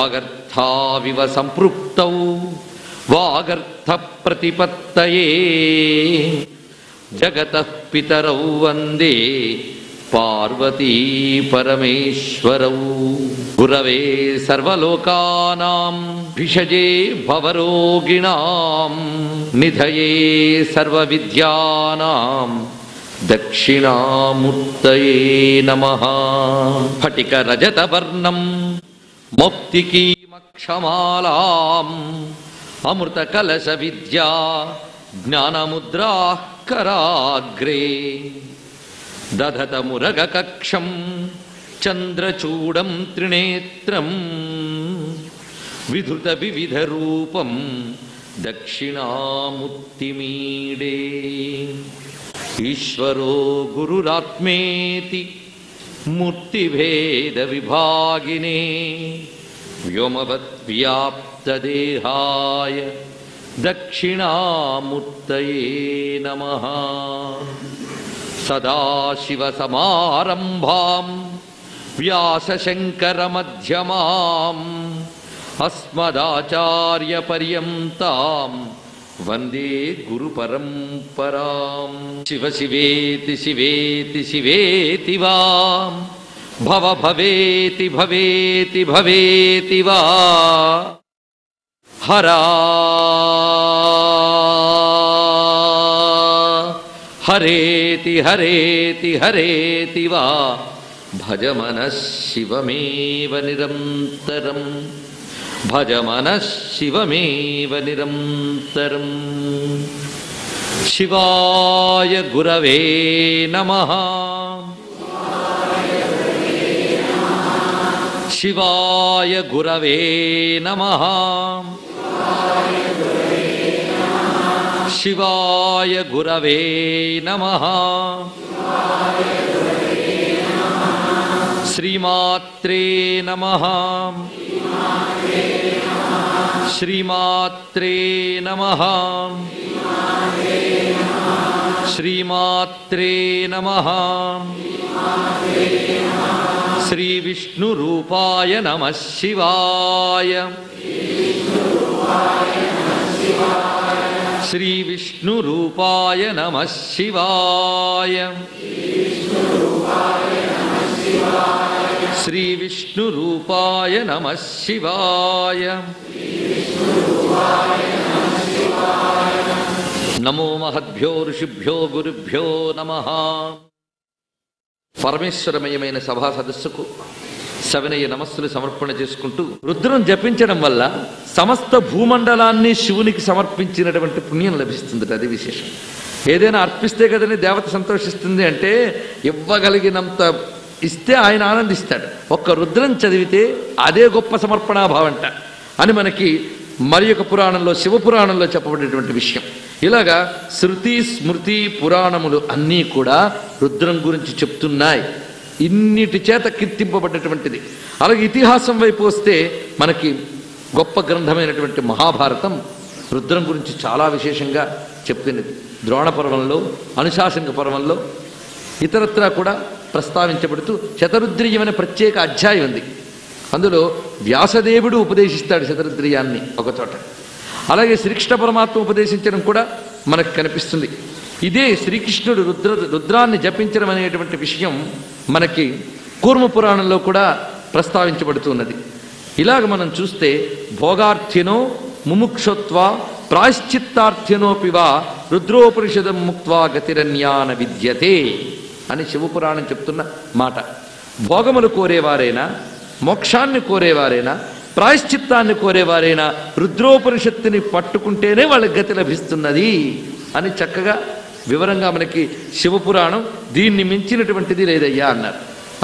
వాగర్థావివ సంపృక్తౌ వాగర్థ ప్రతిపత్తయే జగతః పితరౌ వందే పార్వతీ పరమేశ్వరౌ గురవే సర్వలోకానాం భిషజే భవరోగిణాం నిధయే సర్వవిద్యానాం దక్షిణామూర్తయే నమః. స్ఫటిక రజతవర్ణం మౌక్తికీమక్షమాలాం అమృత కలశ విద్యా జ్ఞానముద్రాః కరాగ్రే దధత మురగ కక్షం చంద్రచూడం త్రినేత్రం విధృత వివిధ రూపం దక్షిణామూర్తిమీడే. ఈశ్వరో గురురాత్మేతి మూర్తిభేద విభాగినే వ్యోమవత్ వ్యాప్తదేహాయ దక్షిణామూర్తయే నమః. సదాశివసమారంభాం వ్యాసశంకరమధ్యమాం అస్మదాచార్యపర్యంతాం వందే గురుపరంపరాం. శివ శివేతి శివేతి శివేతి వా భవ భవేతి భవేతి భవేతి వా హరా హరేతి హరేతి హరేతి వా భజ మనః శివమేవ నిరంతరం భజ మనః శివమేవ నిరంతరం. శివాయ గురవే నమః. శివాయ గురవే నమః. శివాయ గురవే నమః. శ్రీమాత్రే నమః. శ్రీమాత్రే నమః. శ్రీమాత్రే నమః. శ్రీ విష్ణు రూపాయ నమః శివాయ. శ్రీ విష్ణు రూపాయ నమః శివాయ. శ్రీ విష్ణు రూపాయ నమః శివాయ. నమో మహద్భ్యో ఋషిభ్యో గురుభ్యో నమః. పరమేశ్వరమయమైన సభా సదస్సుకు సవినయ నమస్సులు సమర్పణ చేసుకుంటూ రుద్రం జపించడం వల్ల సమస్త భూమండలాన్ని శివునికి సమర్పించినటువంటి పుణ్యం లభిస్తుంది. అది విశేషం. ఏదైనా అర్పిస్తే కదని దేవత సంతోషిస్తుంది అంటే ఇవ్వగలిగినంత ఇస్తే ఆయన ఆనందిస్తాడు. ఒక్క రుద్రం చదివితే అదే గొప్ప సమర్పణాభావంట అని మనకి మరి ఒక పురాణంలో శివపురాణంలో చెప్పబడేటువంటి విషయం. ఇలాగా శృతి స్మృతి పురాణములు అన్నీ కూడా రుద్రం గురించి చెప్తున్నాయి. ఇన్నిటి చేత కీర్తింపబడ్డటువంటిది. అలాగే ఇతిహాసం వైపు వస్తే మనకి గొప్ప గ్రంథమైనటువంటి మహాభారతం రుద్రం గురించి చాలా విశేషంగా చెప్పినది. ద్రోణ పర్వంలో, అనుశాసనిక పర్వంలో, ఇతరత్రా కూడా ప్రస్తావించబడుతూ శతరుద్రీయమైన ప్రత్యేక అధ్యాయం ఉంది. అందులో వ్యాసదేవుడు ఉపదేశిస్తాడు శతరుద్రీయాన్ని ఒకచోట. అలాగే శ్రీకృష్ణ పరమాత్మ ఉపదేశించడం కూడా మనకు కనిపిస్తుంది. ఇదే శ్రీకృష్ణుడు రుద్రాన్ని జపించడం అనేటువంటి విషయం మనకి కూర్మ పురాణంలో కూడా ప్రస్తావించబడుతున్నది. ఇలాగ మనం చూస్తే భోగార్థినో ముముక్షత్వ ప్రాయశ్చిత్తార్థినోపివా రుద్రోపనిషదం ముక్త్వా గతిరన్యాన విద్యతే అని శివపురాణం చెప్తున్న మాట. భోగములు కోరేవారైనా, మోక్షాన్ని కోరేవారైనా, ప్రాయశ్చిత్తాన్ని కోరేవారైనా రుద్రోపనిషత్తుని పట్టుకుంటేనే వాళ్ళకి గతి లభిస్తున్నది అని చక్కగా వివరంగా మనకి శివపురాణం దీన్ని మించినటువంటిది లేదయ్యా అన్నారు.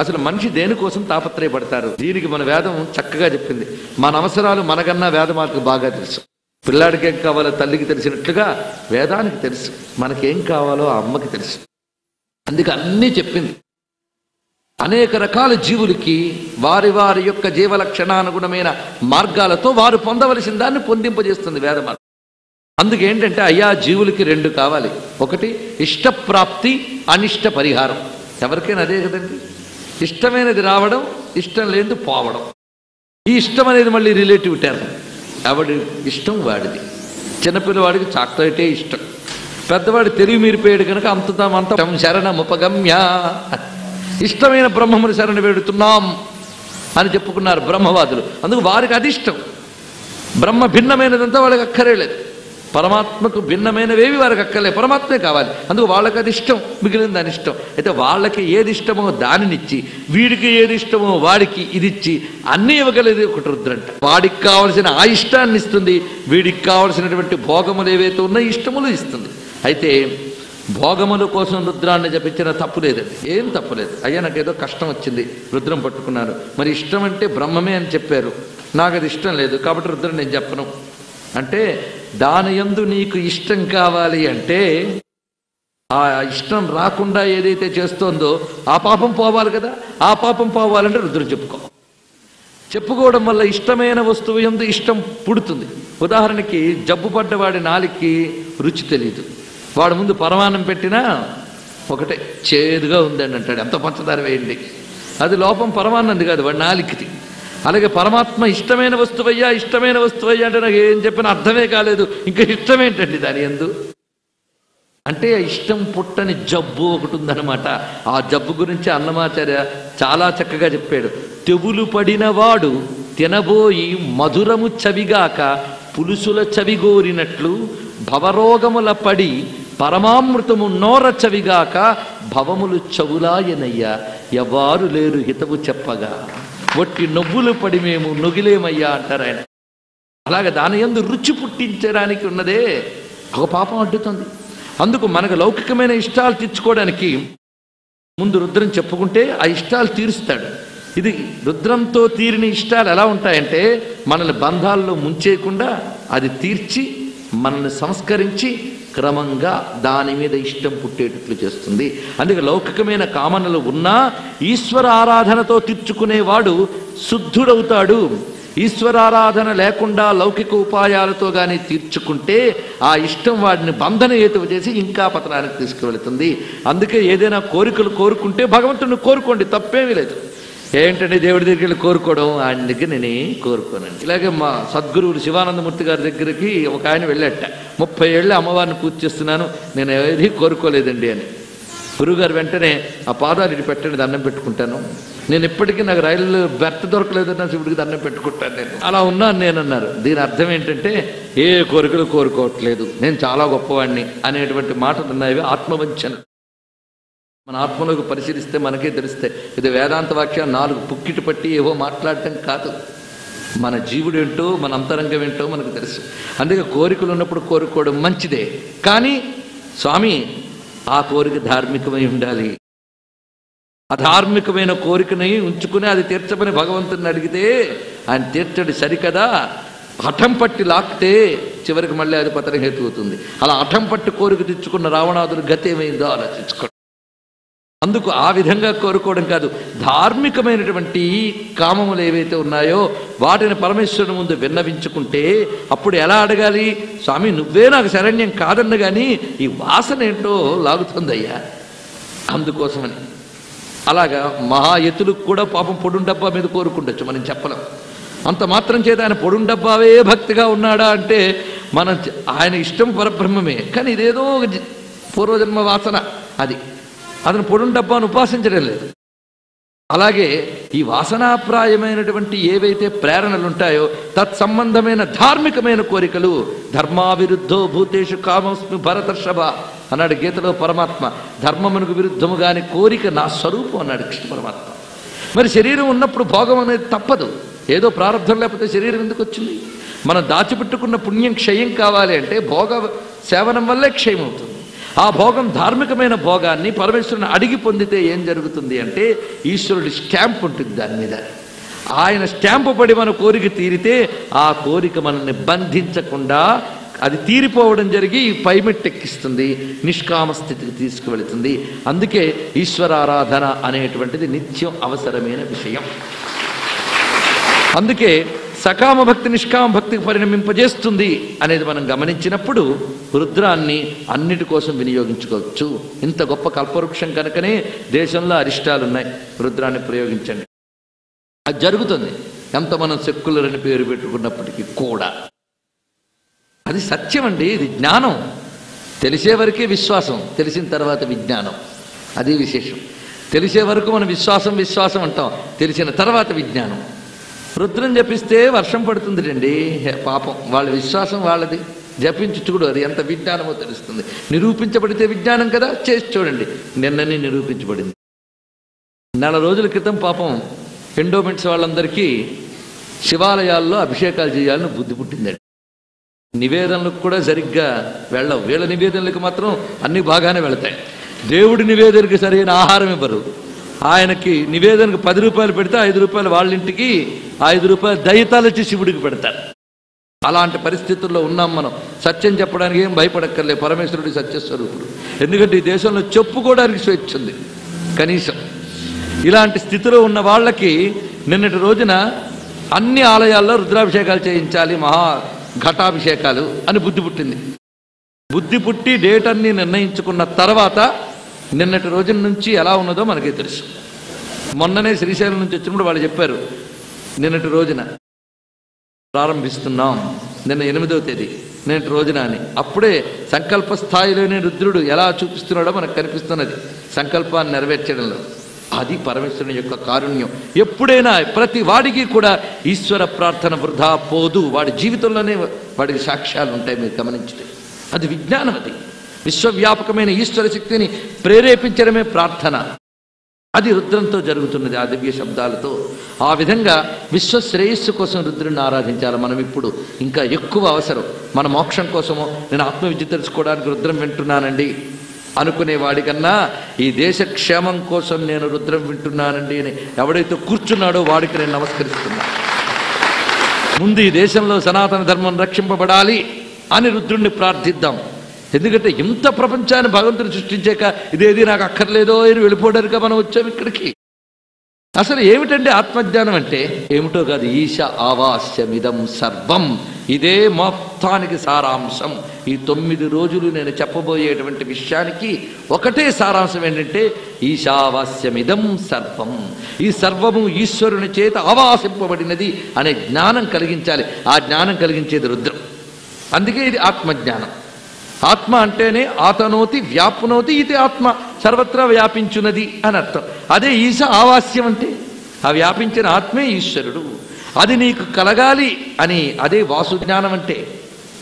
అసలు మనిషి దేనికోసం తాపత్రయపడతారు, దీనికి మన వేదం చక్కగా చెప్పింది. మన అవసరాలు మనకన్నా వేదమాతకు బాగా తెలుసు. పిల్లాడికి ఏం కావాలో తల్లికి తెలిసినట్లుగా వేదానికి తెలుసు. మనకేం కావాలో ఆ అమ్మకి తెలుసు. అందుకే అన్నీ చెప్పింది. అనేక రకాల జీవులకి వారి వారి యొక్క జీవలక్షణానుగుణమైన మార్గాలతో వారు పొందవలసిన దాన్ని పొందింపజేస్తుంది వేదమాత. అందుకేంటంటే అయ్యా జీవులకి రెండు కావాలి. ఒకటి ఇష్టప్రాప్తి, అనిష్ట పరిహారం. ఎవరికైనా అదే కదండి. ఇష్టమైనది రావడం, ఇష్టం లేనిది పోవడం. ఈ ఇష్టం అనేది మళ్ళీ రిలేటివ్ టర్మ్. ఎవడి ఇష్టం వాడిది. చిన్నపిల్లవాడికి చాక్లెటే ఇష్టం, పెద్దవాడు తెలివి మీరిపోయాడు కనుక అంతం శరణముపగమ్య, ఇష్టమైన బ్రహ్మముని శరణ వేడుతున్నాం అని చెప్పుకున్నారు బ్రహ్మవాదులు. అందుకు వారికి అది ఇష్టం. బ్రహ్మ భిన్నమైనదంతా వాళ్ళకి అక్కరేలేదు, పరమాత్మకు భిన్నమైనవేవి వారికి అక్కర్లేదు, పరమాత్మే కావాలి. అందుకు వాళ్ళకి అది ఇష్టం, మిగిలిన దాని ఇష్టం. అయితే వాళ్ళకి ఏది ఇష్టమో దానినిచ్చి, వీడికి ఏది ఇష్టమో వాడికి ఇది ఇచ్చి అన్నీ ఇవ్వగలిగేది ఒకటి రుద్రంట. వాడికి కావలసిన ఆ ఇష్టాన్ని ఇస్తుంది, వీడికి కావలసినటువంటి భోగములు ఏవైతే ఉన్నాయో ఇష్టములు ఇస్తుంది. అయితే భోగముల కోసం రుద్రాన్ని జపించిన తప్పు లేదండి, ఏం తప్పులేదు. అయ్యా నాకు ఏదో కష్టం వచ్చింది, రుద్రం పట్టుకున్నాను, మరి ఇష్టం అంటే బ్రహ్మమే అని చెప్పారు, నాకు అది ఇష్టం లేదు కాబట్టి రుద్రం నేను చెప్పను అంటే, దాని యందు నీకు ఇష్టం కావాలి అంటే ఆ ఇష్టం రాకుండా ఏదైతే చేస్తోందో ఆ పాపం పోవాలి కదా. ఆ పాపం పోవాలంటే రుద్రం చెప్పుకోవడం వల్ల ఇష్టమైన వస్తువు యందు ఇష్టం పుడుతుంది. ఉదాహరణకి జబ్బు పడ్డవాడి నాలికి రుచి తెలియదు, వాడు ముందు పరమాన్నం పెట్టినా ఒకటే చేదుగా ఉందండి అంటాడు, ఎంత పంచదార వేయండి. అది లోపం పరమాన్నంది కాదు, వాడి నాలికిది. అలాగే పరమాత్మ ఇష్టమైన వస్తువయ్యా ఇష్టమైన వస్తువయ్యా అంటే నాకు ఏం చెప్పినా అర్థమే కాలేదు, ఇంకా ఇష్టమేంటండి దాని యందు అంటే ఇష్టం పుట్టని జబ్బు ఒకటి ఉందన్నమాట. ఆ జబ్బు గురించి అన్నమాచార్య చాలా చక్కగా చెప్పాడు. తెగులు పడినవాడు తినబోయి మధురము చవిగాక పులుసుల చవిగోరినట్లు భవరోగముల పడి పరమామృతము నోర చవిగాక భవములు చవులాయనయ్యా ఎవ్వారు లేరు హితవు చెప్పగా ఒట్టి నవ్వులు పడి మేము నొగిలేమయ్యా అంటారు ఆయన. అలాగే దాని యందు రుచి పుట్టించడానికి ఉన్నదే ఒక పాపం అడ్డుతుంది. అందుకు మనకు లౌకికమైన ఇష్టాలు తీర్చుకోవడానికి ముందు రుద్రం చెప్పుకుంటే ఆ ఇష్టాలు తీరుస్తాడు. ఇది రుద్రంతో తీరిన ఇష్టాలు ఎలా ఉంటాయంటే మనల్ని బంధాల్లో ముంచేయకుండా అది తీర్చి మనల్ని సంస్కరించి క్రమంగా దాని మీద ఇష్టం పుట్టేటట్లు చేస్తుంది. అందుకే లౌకికమైన కామనలు ఉన్నా ఈశ్వర ఆరాధనతో తీర్చుకునేవాడు శుద్ధుడవుతాడు. ఈశ్వరారాధన లేకుండా లౌకిక ఉపాయాలతో కానీ తీర్చుకుంటే ఆ ఇష్టం వాడిని బంధన హేతువు చేసి ఇంకా పతనానికి తీసుకువెళుతుంది. అందుకే ఏదైనా కోరికలు కోరుకుంటే భగవంతుడిని కోరుకోండి, తప్పేమీ లేదు. ఏంటంటే దేవుడి దగ్గరికి వెళ్ళి కోరుకోవడం, ఆయన దగ్గర నేను కోరుకోనండి. ఇలాగే మా సద్గురువులు శివానందమూర్తి గారి దగ్గరికి ఒక ఆయన వెళ్ళాట, 30 ఏళ్ళు అమ్మవారిని పూజ చేస్తున్నాను, నేను ఏది కోరుకోలేదండి అని. గురువుగారు వెంటనే ఆ పాదాలు ఇటు పెట్టండి, దండం పెట్టుకుంటాను, నేను ఇప్పటికీ నాకు రైలు బెర్త్ దొరకలేదన్నా శివుడికి దండం పెట్టుకుంటాను నేను, అలా ఉన్నాను నేను అన్నారు. దీని అర్థం ఏంటంటే ఏ కోరికలు కోరుకోవట్లేదు, నేను చాలా గొప్పవాడిని అనేటువంటి మాటలు ఉన్నాయి, ఆత్మవంచన. మన ఆత్మలోకి పరిశీలిస్తే మనకే తెలుస్తాయి. ఇది వేదాంత వాక్యం 4 పుక్కిటి పట్టి ఏవో మాట్లాడటం కాదు, మన జీవుడు ఏంటో మన అంతరంగం ఏంటో మనకు తెలుసు. అందుకే కోరికలు ఉన్నప్పుడు కోరుకోవడం మంచిదే, కానీ స్వామి ఆ కోరిక ధార్మికమై ఉండాలి. అధార్మికమైన కోరికని ఉంచుకుని అది తీర్చమని భగవంతుని అడిగితే ఆయన తీర్చడు సరికదా. హఠం పట్టి లాక్తే చివరికి మళ్ళీ అది పతన హేతు అవుతుంది. అలా హఠం పట్టి కోరిక తెచ్చుకున్న రావణాదుడు గతి ఏమైందో ఆలోచించుకోండి. అందుకు ఆ విధంగా కోరుకోవడం కాదు, ధార్మికమైనటువంటి కామములు ఏవైతే ఉన్నాయో వాటిని పరమేశ్వరుని ముందు విన్నవించుకుంటే అప్పుడు ఎలా అడగాలి, స్వామి నువ్వే నాకు శరణ్యం కాదన్న కానీ ఈ వాసన ఏంటో లాగుతుందయ్యా, అందుకోసమని. అలాగా మహాయతులకు కూడా పాపం పొడుం డబ్బా మీద కోరుకుండొచ్చు, మనం చెప్పలేం. అంత మాత్రం చేత ఆయన పొడుం డబ్బావే భక్తిగా ఉన్నాడా అంటే మనం ఆయన ఇష్టం పరబ్రహ్మమే, కానీ ఇదేదో పూర్వజన్మ వాసన, అది అతను పొడుం డబ్బాను ఉపాసించడం లేదు. అలాగే ఈ వాసనాప్రాయమైనటువంటి ఏవైతే ప్రేరణలు ఉంటాయో తత్సంబంధమైన ధార్మికమైన కోరికలు, ధర్మావిరుద్ధో భూతేషు కామస్మి భరతర్షభ అన్నాడు గీతలో పరమాత్మ. ధర్మమునకు విరుద్ధము కాని కోరిక నా స్వరూపం అన్నాడు కృష్ణ పరమాత్మ. మరి శరీరం ఉన్నప్పుడు భోగం అనేది తప్పదు, ఏదో ప్రారంభం లేకపోతే శరీరం ఎందుకు వచ్చింది? మనం దాచిపెట్టుకున్న పుణ్యం క్షయం కావాలి అంటే భోగ సేవనం వల్లే క్షయం అవుతుంది. ఆ భోగం ధార్మికమైన భోగాన్ని పరమేశ్వరుని అడిగి పొందితే ఏం జరుగుతుంది అంటే ఈశ్వరుడి స్టాంప్ ఉంటుంది దాని మీద. ఆయన స్టాంపు పడి మన కోరిక తీరితే ఆ కోరిక మనల్ని బంధించకుండా అది తీరిపోవడం జరిగి పైమెట్టెక్కిస్తుంది, నిష్కామ స్థితికి తీసుకువెళుతుంది. అందుకే ఈశ్వరారాధన అనేటువంటిది నిత్యం అవసరమైన విషయం. అందుకే సకామ భక్తి నిష్కామ భక్తికి పరిణమింపజేస్తుంది అనేది మనం గమనించినప్పుడు రుద్రాన్ని అన్నిటి కోసం వినియోగించుకోవచ్చు. ఇంత గొప్ప కల్పవృక్షం కనుకనే దేశంలో అరిష్టాలు ఉన్నాయి, రుద్రాన్ని ప్రయోగించండి. అది జరుగుతుంది. ఎంత మనం సెక్యులర్ అని పేరు పెట్టుకున్నప్పటికీ కూడా. అది సత్యం అండి, ఇది జ్ఞానం. తెలిసే వరకే విశ్వాసం, తెలిసిన తర్వాత విజ్ఞానం. అది విశేషం. తెలిసే వరకు మనం విశ్వాసం అంటాం, తెలిసిన తర్వాత విజ్ఞానం. రుద్రం జపిస్తే వర్షం పడుతుంది అండి, పాపం వాళ్ళ విశ్వాసం వాళ్ళది. జపించి చూడు, అది ఎంత విజ్ఞానమో తెలుస్తుంది. నిరూపించబడితే విజ్ఞానం కదా, చేసి చూడండి. నిన్ననే నిరూపించబడింది. నెల రోజుల క్రితం పాపం ఎండోమెంట్స్ వాళ్ళందరికీ శివాలయాల్లో అభిషేకాలు చేయాలని బుద్ధి పుట్టిందండి. నివేదనలకు కూడా సరిగ్గా వెళ్ళవు. వీళ్ళ నివేదనలకు మాత్రం అన్ని బాగానే వెళతాయి. దేవుడి నివేదనకి సరైన ఆహారం ఇవ్వరు. ఆయనకి నివేదనకు 10 రూపాయలు పెడితే 5 రూపాయలు వాళ్ళ ఇంటికి, 5 రూపాయలు దయితాలు వచ్చి శివుడికి పెడతారు. అలాంటి పరిస్థితుల్లో ఉన్నాం మనం. సత్యం చెప్పడానికి ఏం భయపడక్కర్లే, పరమేశ్వరుడి సత్యస్వరూపుడు. ఎందుకంటే ఈ దేశంలో చెప్పుకోవడానికి స్వేచ్ఛ ఉంది కనీసం. ఇలాంటి స్థితిలో ఉన్న వాళ్ళకి నిన్నటి రోజున అన్ని ఆలయాల్లో రుద్రాభిషేకాలు చేయించాలి, మహా ఘటాభిషేకాలు అని బుద్ధి పుట్టింది. బుద్ధి పుట్టి డేట్ అన్ని నిర్ణయించుకున్న తర్వాత నిన్నటి రోజున నుంచి ఎలా ఉన్నదో మనకే తెలుసు. మొన్ననే శ్రీశైలం నుంచి వచ్చినప్పుడు వాళ్ళు చెప్పారు, నిన్నటి రోజున ప్రారంభిస్తున్నాం, నిన్న 8వ తేదీ నిన్నటి రోజున అని. అప్పుడే సంకల్ప స్థాయిలోనే రుద్రుడు ఎలా చూపిస్తున్నాడో మనకు కనిపిస్తున్నది సంకల్పాన్ని నెరవేర్చడంలో. అది పరమేశ్వరుని యొక్క కారుణ్యం. ఎప్పుడైనా ప్రతి వాడికి కూడా ఈశ్వర ప్రార్థన వృధా పోదు. వాడి జీవితంలోనే వాడికి సాక్ష్యాలు ఉంటాయి, మీరు గమనించితే. అది విజ్ఞానం. అది విశ్వవ్యాపకమైన ఈశ్వర శక్తిని ప్రేరేపించడమే ప్రార్థన. అది రుద్రంతో జరుగుతున్నది, ఆ దివ్య శబ్దాలతో. ఆ విధంగా విశ్వశ్రేయస్సు కోసం రుద్రుని ఆరాధించాలి మనం. ఇప్పుడు ఇంకా ఎక్కువ అవసరం. మన మోక్షం కోసమో, నేను ఆత్మవిద్య తెలుసుకోవడానికి రుద్రం వింటున్నానండి అనుకునే వాడికన్నా, ఈ దేశ క్షేమం కోసం నేను రుద్రం వింటున్నానండి అని ఎవడైతే కూర్చున్నాడో వాడికి నేను నమస్కరిస్తున్నాను. ముందు ఈ దేశంలో సనాతన ధర్మం రక్షింపబడాలి అని రుద్రుణ్ణి ప్రార్థిద్దాం. ఎందుకంటే ఇంత ప్రపంచాన్ని భగవంతుని సృష్టించాక ఇదేది నాకు అక్కర్లేదో అని వెళ్ళిపోవడానిక మనం వచ్చాం ఇక్కడికి. అసలు ఏమిటంటే ఆత్మజ్ఞానం అంటే ఏమిటో కాదు. ఈశ ఆవాస్యమిదం సర్వం, ఇదే మొత్తానికి సారాంశం. ఈ 9 రోజులు నేను చెప్పబోయేటువంటి విషయానికి ఒకటే సారాంశం ఏంటంటే ఈశావాస్యమిదం సర్వం. ఈ సర్వము ఈశ్వరుని చేత ఆవాసింపబడినది అనే జ్ఞానం కలిగించాలి. ఆ జ్ఞానం కలిగించేది రుద్రం. అందుకే ఇది ఆత్మజ్ఞానం. ఆత్మ అంటేనే ఆతనోతి వ్యాప్నోతి, ఇది ఆత్మ సర్వత్రా వ్యాపించున్నది అని అర్థం. అదే ఈశ ఆవాస్యం అంటే ఆ వ్యాపించిన ఆత్మే ఈశ్వరుడు. అది నీకు కలగాలి అని, అదే వాసుజ్ఞానం అంటే.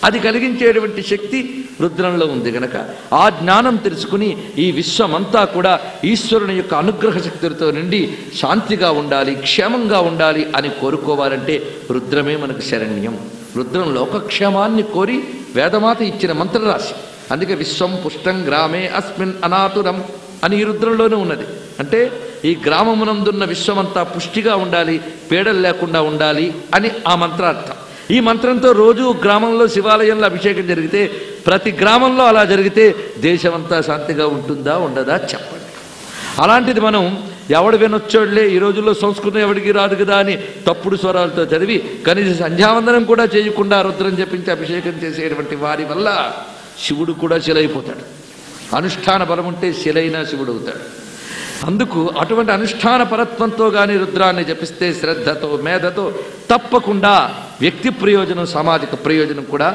అది కలిగించేటువంటి శక్తి రుద్రంలో ఉంది గనక ఆ జ్ఞానం తెలుసుకుని ఈ విశ్వమంతా కూడా ఈశ్వరుని యొక్క అనుగ్రహ శక్తులతో నిండి శాంతిగా ఉండాలి, క్షేమంగా ఉండాలి అని కోరుకోవాలంటే రుద్రమే మనకు శరణ్యం. రుద్రం లోకక్షేమాన్ని కోరి వేదమాత ఇచ్చిన మంత్రరాశి. అందుకే విశ్వం పుష్టం గ్రామే అస్మిన్ అనాతురం అని ఈ రుద్రంలోనే ఉన్నది. అంటే ఈ గ్రామమునందున్న విశ్వమంతా పుష్టిగా ఉండాలి, పీడలు లేకుండా ఉండాలి అని ఆ మంత్రార్థం. ఈ మంత్రంతో రోజు గ్రామంలో శివాలయంలో అభిషేకం జరిగితే, ప్రతి గ్రామంలో అలా జరిగితే దేశమంతా శాంతిగా ఉంటుందా ఉండదా చెప్పండి. అలాంటిది మనం ఎవడు వినొచ్చోళ్లే, ఈ రోజుల్లో సంస్కృతం ఎవడికి రాదు కదా అని తప్పుడు స్వరాలతో చదివి కనీస సంధ్యావందనం కూడా చేయకుండా రుద్రం జపించి అభిషేకం చేసేటువంటి వారి వల్ల శివుడు కూడా శిలైపోతాడు. అనుష్ఠాన బలం ఉంటే శిలైనా శివుడు అవుతాడు. అందుకు అటువంటి అనుష్ఠాన పరత్వంతో కానీ రుద్రాన్ని జపిస్తే శ్రద్ధతో మేధతో తప్పకుండా వ్యక్తి ప్రయోజనం, సామాజిక ప్రయోజనం కూడా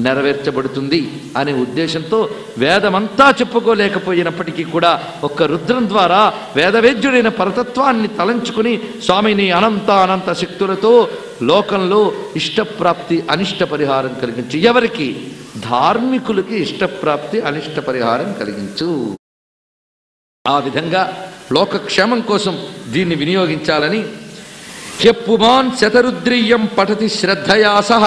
నెరవేర్చబడుతుంది అనే ఉద్దేశంతో వేదమంతా చెప్పుకోలేకపోయినప్పటికీ కూడా ఒక్క రుద్రం ద్వారా వేదవేద్యుడైన పరతత్వాన్ని తలంచుకుని స్వామిని అనంత శక్తులతో లోకంలో ఇష్టప్రాప్తి అనిష్ట పరిహారం కలిగించు. ఎవరికి? ధార్మికులకి ఇష్టప్రాప్తి అనిష్ట పరిహారం కలిగించు. ఆ విధంగా లోకక్షేమం కోసం దీన్ని వినియోగించాలని హ్యప్పుమాన్ శతరుద్రీయం పఠతి శ్రద్ధయా సహ.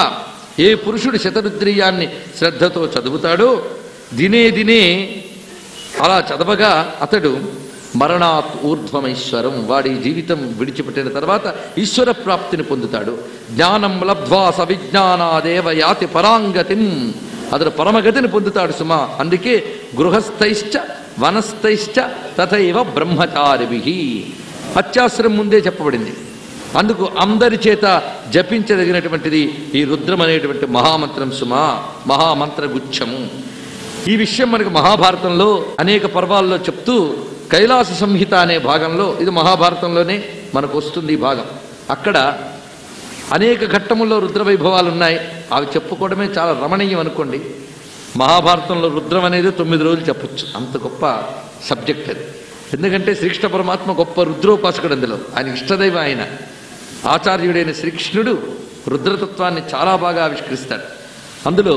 ఏ పురుషుడు శతరుద్రీయాన్ని శ్రద్ధతో చదువుతాడో దినే అలా చదవగా అతడు మరణాత్ ఊర్ధ్వమైశ్వరం, వాడి జీవితం విడిచిపెట్టిన తర్వాత ఈశ్వర ప్రాప్తిని పొందుతాడు. జ్ఞానం లబ్ధ్వా సవిజ్ఞానాదేవ యాతి పరాంగతిం, అతడు పరమగతిని పొందుతాడు సుమా. అందుకే గృహస్థైశ్చ వనస్థైశ్చ తథైవ బ్రహ్మచారిభిః అత్యాశ్రమం ముందే చెప్పబడింది. అందుకు అందరి చేత జపించదగినటువంటిది ఈ రుద్రం అనేటువంటి మహామంత్రం సుమా, మహామంత్ర గుచ్ఛము. ఈ విషయం మనకు మహాభారతంలో అనేక పర్వాల్లో చెప్తూ కైలాస సంహిత అనే భాగంలో, ఇది మహాభారతంలోనే మనకు వస్తుంది ఈ భాగం. అక్కడ అనేక ఘట్టముల్లో రుద్రవైభవాలు ఉన్నాయి. అవి చెప్పుకోవడమే చాలా రమణీయం అనుకోండి. మహాభారతంలో రుద్రం అనేది 9 రోజులు చెప్పొచ్చు, అంత గొప్ప సబ్జెక్ట్ అది. ఎందుకంటే శ్రీకృష్ణ పరమాత్మ గొప్ప రుద్రోపాసకుడు. అందులో ఆయన ఇష్టదైవ, ఆయన ఆచార్యుడైన శ్రీకృష్ణుడు రుద్రతత్వాన్ని చాలా బాగా ఆవిష్కరిస్తాడు. అందులో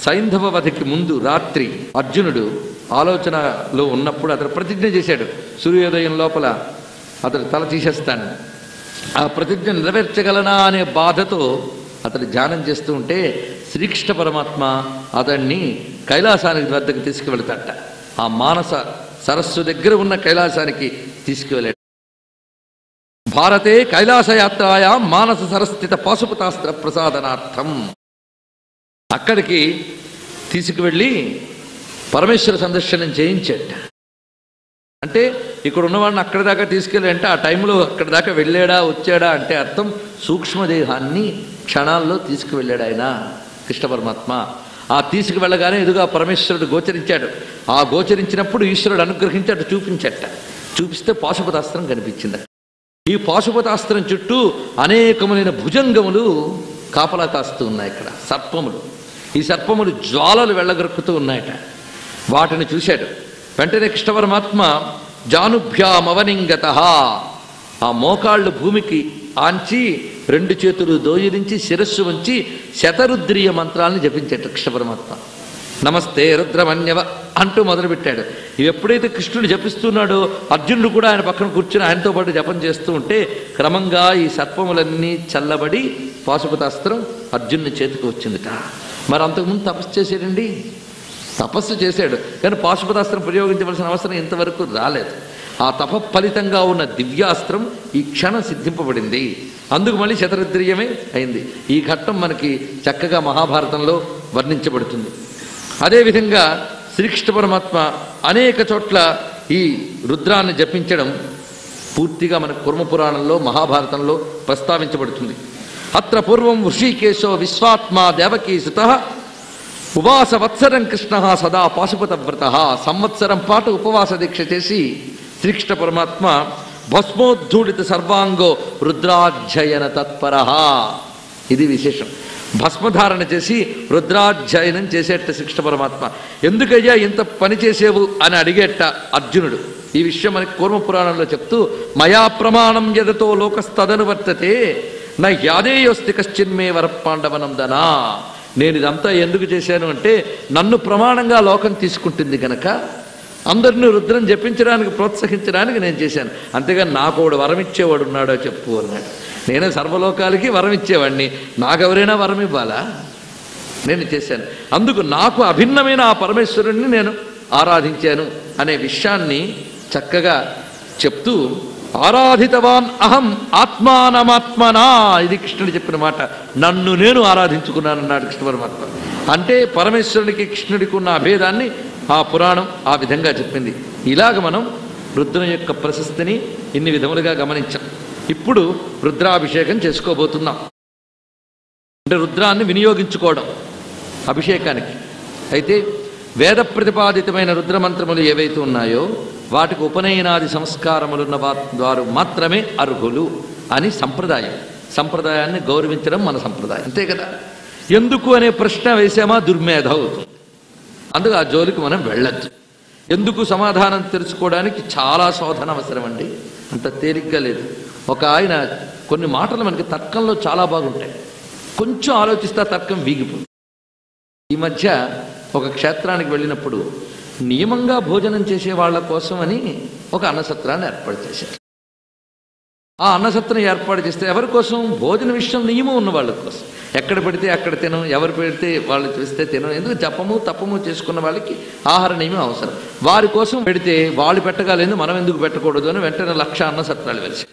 సైంధవ వధకి ముందు రాత్రి అర్జునుడు ఆలోచనలో ఉన్నప్పుడు అతను ప్రతిజ్ఞ చేశాడు, సూర్యోదయం లోపల అతడు తల తీసేస్తాడు. ఆ ప్రతిజ్ఞ నెరవేర్చగలనా అనే బాధతో అతడు ధ్యానం చేస్తూ ఉంటే శ్రీకృష్ణ పరమాత్మ అతన్ని కైలాసానికి వద్దకు తీసుకువెళతాడట. ఆ మానస సరస్సు దగ్గర ఉన్న కైలాసానికి తీసుకువెళ్ళాడు. భారతే కైలాసయాత్రాయా మానస సరస్థిత పాశుపతాస్త్ర ప్రసాదనార్థం. అక్కడికి తీసుకువెళ్ళి పరమేశ్వర సందర్శనం చేయించాట. అంటే ఇక్కడ ఉన్నవాడిని అక్కడి దాకా తీసుకెళ్ళి అంటే ఆ టైంలో అక్కడి దాకా వెళ్ళాడా వచ్చాడా అంటే అర్థం సూక్ష్మదేహాన్ని క్షణాల్లో తీసుకువెళ్ళాడు ఆయన కృష్ణ పరమాత్మ. ఆ తీసుకువెళ్ళగానే ఎదుగా పరమేశ్వరుడు గోచరించాడు. ఆ గోచరించినప్పుడు ఈశ్వరుడు అనుగ్రహించాడు, చూపించట. చూపిస్తే పాశుపతాస్త్రం కనిపించింది. ఈ పాశుపతాస్త్రం చుట్టూ అనేకములైన భుజంగములు కాపలా కాస్తూ ఉన్నాయి. ఇక్కడ సర్పములు, ఈ సర్పములు జ్వాలలు వెళ్ళగొరుకుతూ ఉన్నాయట. వాటిని చూశాడు. వెంటనే కృష్ణ పరమాత్మ జానుభ్యామవనింగత, ఆ మోకాళ్ళు భూమికి ఆంచి 2 చేతులు దోయిరించి శిరస్సు వంచి శతరుద్రీయ మంత్రాలను జపించాడు కృష్ణ పరమాత్మ. నమస్తే రుద్రమన్యవ అంటూ మొదలుపెట్టాడు. ఇవి ఎప్పుడైతే కృష్ణుడు జపిస్తున్నాడో అర్జునుడు కూడా ఆయన పక్కన కూర్చుని ఆయనతో పాటు జపం చేస్తూ ఉంటే క్రమంగా ఈ సర్పములన్నీ చల్లబడి పాశుపతాస్త్రం అర్జునుని చేతికి వచ్చిందిట. మరి అంతకుముందు తపస్సు చేశాడండి, తపస్సు చేశాడు, కానీ పాశుపతాస్త్రం ప్రయోగించవలసిన అవసరం ఇంతవరకు రాలేదు. ఆ తప ఫలితంగా ఉన్న దివ్యాస్త్రం ఈ క్షణం సిద్ధింపబడింది. అందుకు మళ్ళీ శతరుద్రీయమే అయింది. ఈ ఘట్టం మనకి చక్కగా మహాభారతంలో వర్ణించబడుతుంది. అదేవిధంగా శ్రీకృష్ణ పరమాత్మ అనేక చోట్ల ఈ రుద్రాన్ని జపించడం పూర్తిగా మన కుర్మపురాణంలో మహాభారతంలో ప్రస్తావించబడుతుంది. అత్ర పూర్వం ఋషికేశో విశ్వాత్మ దేవకీ సుతః ఉపవాస వత్సరం కృష్ణ సదా పాశుపతవ్రత. సంవత్సరం పాటు ఉపవాస దీక్ష చేసి శ్రీకృష్ణ పరమాత్మ భస్మోద్ధూడిత సర్వాంగో రుద్రాధ్యయన తత్పర. ఇది విశేషం. భస్మధారణ చేసి రుద్రాధ్యయనం చేసేట శ్రీకృష్ణ పరమాత్మ. ఎందుకయ్యా ఇంత పని చేసేవు అని అడిగేట అర్జునుడు. ఈ విషయం మనకి కూర్మపురాణంలో చెప్తూ మయా ప్రమాణం యదతో లోకస్తదనువర్తతే నా యాదేయోస్తి కశ్చిన్మే వరపాండవనందనా. నేను ఇదంతా ఎందుకు చేశాను అంటే నన్ను ప్రమాణంగా లోకం తీసుకుంటుంది కనుక అందరినీ రుద్రం జపించడానికి ప్రోత్సహించడానికి నేను చేశాను. అంతేగాని నాకు ఒకడు వరం ఇచ్చేవాడు ఉన్నాడో చెప్పు అన్నాడు. నేనే సర్వలోకాలకి వరం ఇచ్చేవాడిని, నాకెవరైనా వరం ఇవ్వాలా? నేను చేశాను. అందుకు నాకు అభిన్నమైన ఆ పరమేశ్వరుణ్ణి నేను ఆరాధించాను అనే విషయాన్ని చక్కగా చెప్తూ ఆరాధితవాన్ అహం ఆత్మానమాత్మనా. ఇది కృష్ణుడు చెప్పిన మాట. నన్ను నేను ఆరాధించుకున్నానన్నాడు కృష్ణ పరమాత్మ. అంటే పరమేశ్వరునికి కృష్ణుడికి ఉన్న అభేదాన్ని ఆ పురాణం ఆ విధంగా చెప్పింది. ఇలాగ మనం రుద్రం యొక్క ప్రశస్తిని ఇన్ని విధములుగా గమనించాం. ఇప్పుడు రుద్రాభిషేకం చేసుకోబోతున్నాం. అంటే రుద్రాన్ని వినియోగించుకోవడం అభిషేకానికి. అయితే వేద ప్రతిపాదితమైన రుద్రమంత్రములు ఏవైతే ఉన్నాయో వాటికి ఉపనయనాది సంస్కారములున్న వారు మాత్రమే అర్హులు అని సంప్రదాయం. సంప్రదాయాన్ని గౌరవించడం మన సంప్రదాయం, అంతే కదా. ఎందుకు అనే ప్రశ్న వేసామా దుర్మేధ అవుతుంది. అందుకు ఆ జోలికి మనం వెళ్ళొద్దు. ఎందుకు సమాధానం తెలుసుకోవడానికి చాలా శోధన అవసరం అండి, అంత తేలిగ్గా లేదు. ఒక ఆయన కొన్ని మాటలు మనకి తర్కంలో చాలా బాగుంటాయి, కొంచెం ఆలోచిస్తే తర్కం వీగిపోతుంది. ఈ మధ్య ఒక క్షేత్రానికి వెళ్ళినప్పుడు నియమంగా భోజనం చేసే వాళ్ళ కోసం అని ఒక అన్నసత్రాన్ని ఏర్పాటు చేశారు. ఆ అన్నసత్రం ఏర్పాటు చేస్తే ఎవరి కోసం? భోజన విషయం నియమం ఉన్న వాళ్ళ కోసం. ఎక్కడ పెడితే అక్కడ తినం, ఎవరు పెడితే వాళ్ళు చూస్తే తినం. ఎందుకు జపము తప్పము చేసుకున్న వాళ్ళకి ఆహార నియమం అవసరం. వారి కోసం పెడితే వాళ్ళు పెట్టగలేదు, మనం ఎందుకు పెట్టకూడదు అని వెంటనే 1,00,000 అన్నసత్రాలు వెలిసాయి.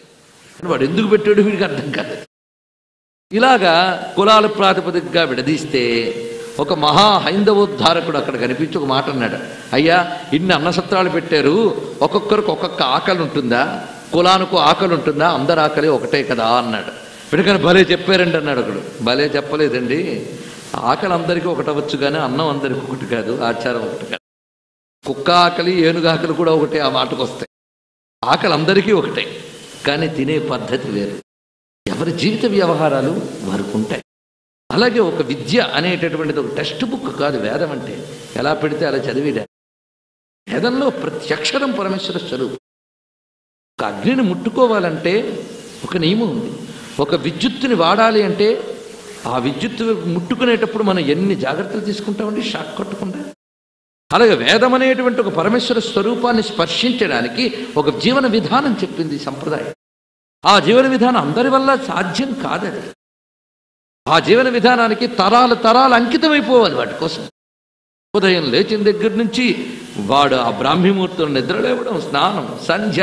వాడు ఎందుకు పెట్టాడు వీడికి అర్థం కాదు. ఇలాగా కులాల ప్రాతిపదికగా విడదీస్తే ఒక మహా హైందవోద్ధారకుడు అక్కడ కనిపించి ఒక మాట అన్నాడు. అయ్యా, ఇన్ని అన్నసత్రాలు పెట్టారు, ఒక్కొక్కరికి ఒక్కొక్క ఆకలి ఉంటుందా? కులానికి ఆకలి ఉంటుందా? అందరి ఆకలి ఒకటే కదా అన్నాడు. వీడికని భలే చెప్పారండి అన్నాడు ఒకడు. భలే చెప్పలేదండి, ఆకలి అందరికీ ఒకటవచ్చు కానీ అన్నం అందరికీ ఒకటి కాదు, ఆచారం ఒకటి కాదు. కుక్క ఆకలి ఏనుగు ఆకలి కూడా ఒకటే, ఆ మాటకు వస్తాయి. ఆకలి అందరికీ ఒకటే, కానీ తినే పద్ధతి వేరు. ఎవరి జీవిత వ్యవహారాలు వారికి ఉంటాయి. అలాగే ఒక విద్య అనేటటువంటిది ఒక టెక్స్ట్ బుక్ కాదు. వేదం అంటే ఎలా పెడితే అలా చదివిడా. వేదంలో ప్రతి అక్షరం పరమేశ్వర స్వరూపం. ఒక అగ్నిని ముట్టుకోవాలంటే ఒక నియమం ఉంది. ఒక విద్యుత్తుని వాడాలి అంటే ఆ విద్యుత్తు ముట్టుకునేటప్పుడు మనం ఎన్ని జాగ్రత్తలు తీసుకుంటామండి, షాక్ కొట్టకుండా. అలాగే వేదం అనేటువంటి ఒక పరమేశ్వర స్వరూపాన్ని స్పర్శించడానికి ఒక జీవన విధానం చెప్పింది సంప్రదాయం. ఆ జీవన విధానం అందరి వల్ల సాధ్యం కాదది. ఆ జీవన విధానానికి తరాలు తరాలు అంకితమైపోవాలి వాటి కోసం. ఉదయం లేచిన దగ్గర నుంచి వాడు ఆ బ్రాహ్మీముహూర్తం నిద్రలేవడం, స్నానం, సంధ్య,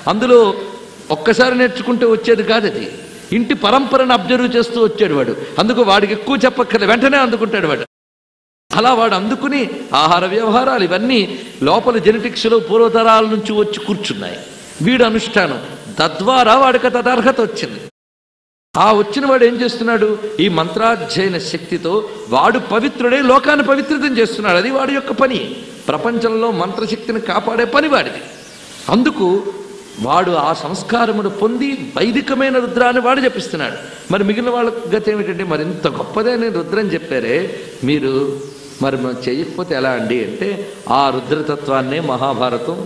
అందులో ఒక్కసారి నేర్చుకుంటే వచ్చేది కాదది. ఇంటి పరంపరను అబ్జర్వ్ చేస్తూ వచ్చాడు వాడు. అందుకు వాడికి ఎక్కువ చెప్పక్కర్లేదు, వెంటనే అందుకుంటాడు వాడు. అలా వాడు అందుకుని ఆహార వ్యవహారాలు ఇవన్నీ లోపల జెనెటిక్స్లో పూర్వతరాల నుంచి వచ్చి కూర్చున్నాయి. వీడు అనుష్ఠానం తద్వారా వాడికి తదర్హత వచ్చింది. ఆ వచ్చిన వాడు ఏం చేస్తున్నాడు, ఈ మంత్రాధ్యయన శక్తితో వాడు పవిత్రుడే లోకాన్ని పవిత్రితం చేస్తున్నాడు. అది వాడి యొక్క పని. ప్రపంచంలో మంత్రశక్తిని కాపాడే పని వాడిది. అందుకు వాడు ఆ సంస్కారమును పొంది వైదికమైన రుద్రాన్ని వాడు జపిస్తున్నాడు. మరి మిగిలిన వాళ్ళ గతి ఏమిటంటే, మరి ఇంత గొప్పదే నేను రుద్రం చెప్పారే మీరు మరి చేయకపోతే ఎలా అండి అంటే, ఆ రుద్రతత్వాన్నే మహాభారతం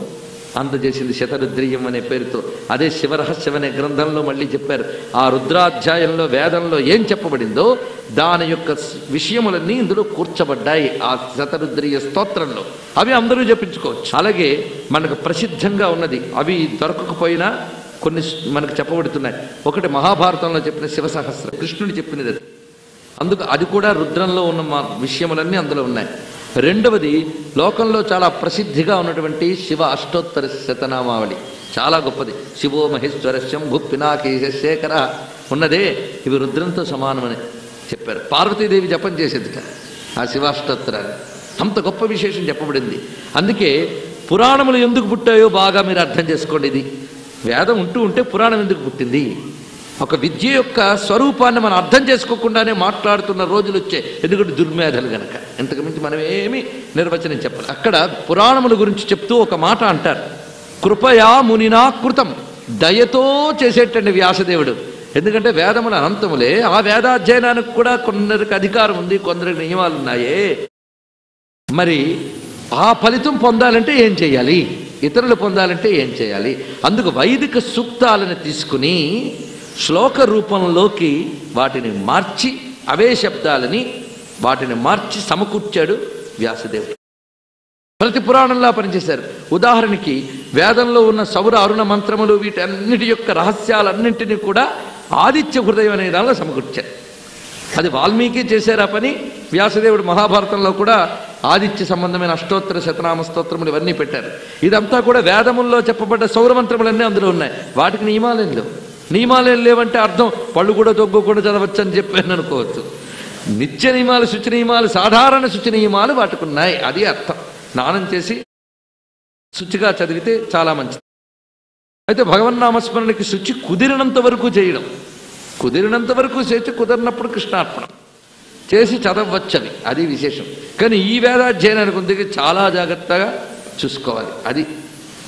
అందజేసింది శతరుద్రీయం అనే పేరుతో. అదే శివరహస్యం అనే గ్రంథంలో మళ్ళీ చెప్పారు. ఆ రుద్రాధ్యాయంలో వేదంలో ఏం చెప్పబడిందో దాని యొక్క విషయములన్నీ ఇందులో కూర్చబడ్డాయి ఆ శతరుద్రీయ స్తోత్రంలో. అవి అందరూ జపించుకోవచ్చు. అలాగే మనకు ప్రసిద్ధంగా ఉన్నది, అవి దొరకకపోయినా కొన్ని మనకు చెప్పబడుతున్నాయి. ఒకటి మహాభారతంలో చెప్పిన శివసహస్రం, కృష్ణుడు చెప్పినది అది. అందుకు అది కూడా రుద్రంలో ఉన్న విషయములన్నీ అందులో ఉన్నాయి. రెండవది లోకంలో చాలా ప్రసిద్ధిగా ఉన్నటువంటి శివ అష్టోత్తర శతనామావళి, చాలా గొప్పది. శివో మహేశ్వర శంభు పినాకేశ శేఖర ఉన్నదే, ఇవి రుద్రంతో సమానమని చెప్పారు. పార్వతీదేవి జపం చేసేదిట ఆ శివాష్టోత్తరాన్ని. అంత గొప్ప విశేషం చెప్పబడింది. అందుకే పురాణములు ఎందుకు పుట్టాయో బాగా మీరు అర్థం చేసుకోండి. ఇది వేదం ఉంటే పురాణం ఎందుకు పుట్టింది? ఒక విద్య యొక్క స్వరూపాన్ని మనం అర్థం చేసుకోకుండానే మాట్లాడుతున్న రోజులు వచ్చాయి. ఎందుకంటే దుర్మేధలు గనక. ఇంతకు మించి మనం ఏమీ నిర్వచనం చెప్పాలి. అక్కడ పురాణముల గురించి చెప్తూ ఒక మాట అంటారు, కృపయా మునినా కృతం, దయతో చేసేటండి వ్యాసదేవుడు. ఎందుకంటే వేదముల అనంతములే, ఆ వేదాధ్యయనానికి కూడా కొందరికి అధికారం ఉంది, కొందరికి నియమాలు ఉన్నాయే. మరి ఆ ఫలితం పొందాలంటే ఏం చేయాలి, ఇతరులు పొందాలంటే ఏం చేయాలి? అందుకు వైదిక సూక్తాలను తీసుకుని శ్లోక రూపంలోకి వాటిని మార్చి, అవే శబ్దాలని వాటిని మార్చి సమకూర్చాడు వ్యాసదేవుడు. ప్రతి పురాణంలా పనిచేశారు. ఉదాహరణకి వేదంలో ఉన్న సౌర అరుణ మంత్రములు, వీటన్నిటి యొక్క రహస్యాలన్నింటినీ కూడా ఆదిత్య హృదయం అనే దానిలో సమకూర్చారు. అది వాల్మీకి చేశారు ఆ పని. వ్యాసదేవుడు మహాభారతంలో కూడా ఆదిత్య సంబంధమైన అష్టోత్తర శతనామ స్తోత్రములు ఇవన్నీ పెట్టారు. ఇదంతా కూడా వేదముల్లో చెప్పబడ్డ సౌరమంత్రములన్నీ అందులో ఉన్నాయి. వాటికి నియమాలేం లేవు. నియమాలేం లేవంటే అర్థం పళ్ళు కూడా తొగ్గకుండా చదవచ్చు అని చెప్పాను అనుకోవచ్చు. నిత్య నియమాలు, శుచి నియమాలు, సాధారణ శుచి నియమాలు వాటికి ఉన్నాయి. అది అర్థం. స్నానం చేసి శుచిగా చదివితే చాలా మంచిది. అయితే భగవన్నామస్మరణకి శుచి కుదిరినంత వరకు చేయడం, కుదిరినంత వరకు చేసి కుదిరినప్పుడు కృష్ణార్పణం చేసి చదవచ్చవి, అది విశేషం. కానీ ఈ వేదాధ్యయనానికి ఉంది చాలా జాగ్రత్తగా చూసుకోవాలి. అది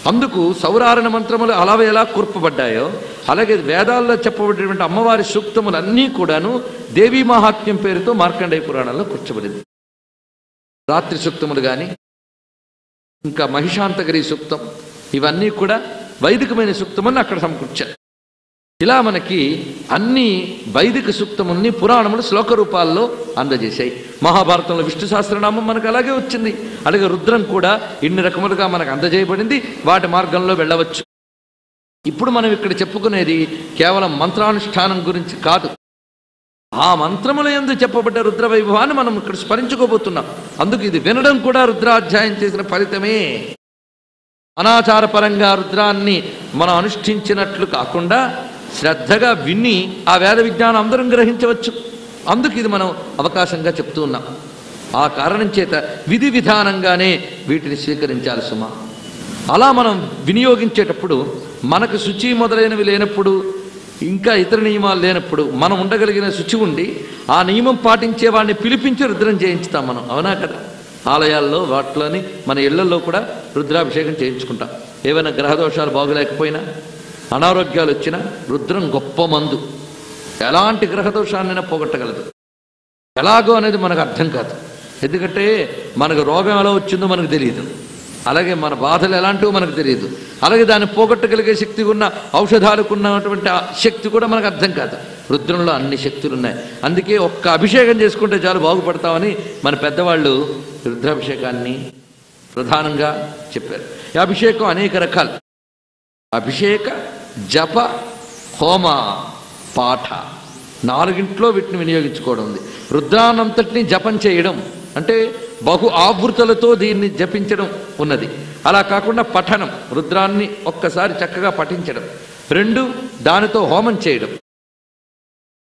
అందుకు సౌరారణ మంత్రములు అలా ఎలా కూర్పబడ్డాయో అలాగే వేదాల్లో చెప్పబడినటువంటి అమ్మవారి సూక్తములన్నీ కూడాను దేవీ మహాత్మ్యం పేరుతో మార్కండేయ పురాణంలో కూర్చబడింది. రాత్రి సూక్తములు కానీ, ఇంకా మహిషాంతగిరి సూక్తం, ఇవన్నీ కూడా వైదికమైన సూక్తములను అక్కడ సమకూర్చారు. ఇలా మనకి అన్ని వైదిక సూక్తముల్ని పురాణములు శ్లోక రూపాల్లో అందజేశాయి. మహాభారతంలో విష్ణు సహస్రనామం మనకు అలాగే వచ్చింది. అలాగే రుద్రం కూడా ఇన్ని రకములుగా మనకు అందజేయబడింది. వాటి మార్గంలో వెళ్ళవచ్చు. ఇప్పుడు మనం ఇక్కడ చెప్పుకునేది కేవలం మంత్రానుష్ఠానం గురించి కాదు. ఆ మంత్రముల యందు చెప్పబడ్డ రుద్ర వైభవాన్ని మనం ఇక్కడ స్మరించుకోబోతున్నాం. అందుకు ఇది వినడం కూడా రుద్రాధ్యాయం చేసిన ఫలితమే. అనాచారపరంగా రుద్రాన్ని మనం అనుష్ఠించినట్లు కాకుండా శ్రద్ధగా విని ఆ వేద విజ్ఞానం అందరం గ్రహించవచ్చు. అందుకు ఇది మనం అవకాశంగా చెప్తూ ఉన్నాం. ఆ కారణం చేత విధి విధానంగానే వీటిని స్వీకరించాలి సుమా. అలా మనం వినియోగించేటప్పుడు మనకు శుచి మొదలైనవి లేనప్పుడు, ఇంకా ఇతర నియమాలు లేనప్పుడు మనం ఉండగలిగిన శుచి ఉండి ఆ నియమం పాటించే వాడిని పిలిపించి రుద్రం చేయించుతాం మనం. అవునా కదా? ఆలయాల్లో వాటిలోని మన ఇళ్లలో కూడా రుద్రాభిషేకం చేయించుకుంటాం. ఏవైనా గ్రహదోషాలు బాగోలేకపోయినా, అనారోగ్యాలు వచ్చినా రుద్రం గొప్ప మందు. ఎలాంటి గ్రహదోషాన్నైనా పోగొట్టగలదు. ఎలాగో అనేది మనకు అర్థం కాదు. ఎందుకంటే మనకు రోగం ఎలా వచ్చిందో మనకు తెలియదు, అలాగే మన బాధలు ఎలాంటివో మనకు తెలియదు, అలాగే దాన్ని పోగొట్టగలిగే శక్తి ఉన్న ఔషధాలకు ఉన్నటువంటి శక్తి కూడా మనకు అర్థం కాదు. రుద్రంలో అన్ని శక్తులు ఉన్నాయి. అందుకే ఒక్క అభిషేకం చేసుకుంటే చాలు బాగుపడతామని మన పెద్దవాళ్ళు రుద్రాభిషేకాన్ని ప్రధానంగా చెప్పారు. ఈ అభిషేకం అనేక రకాలు. అభిషేక, జప, హోమ, పాఠ, 4 వీటిని వినియోగించుకోవడం ఉంది. రుద్రానంతటిని జపం చేయడం అంటే బహు ఆవృతులతో దీన్ని జపించడం ఉన్నది. అలా కాకుండా పఠనం, రుద్రాన్ని ఒక్కసారి చక్కగా పఠించడం. 2 దానితో హోమం చేయడం.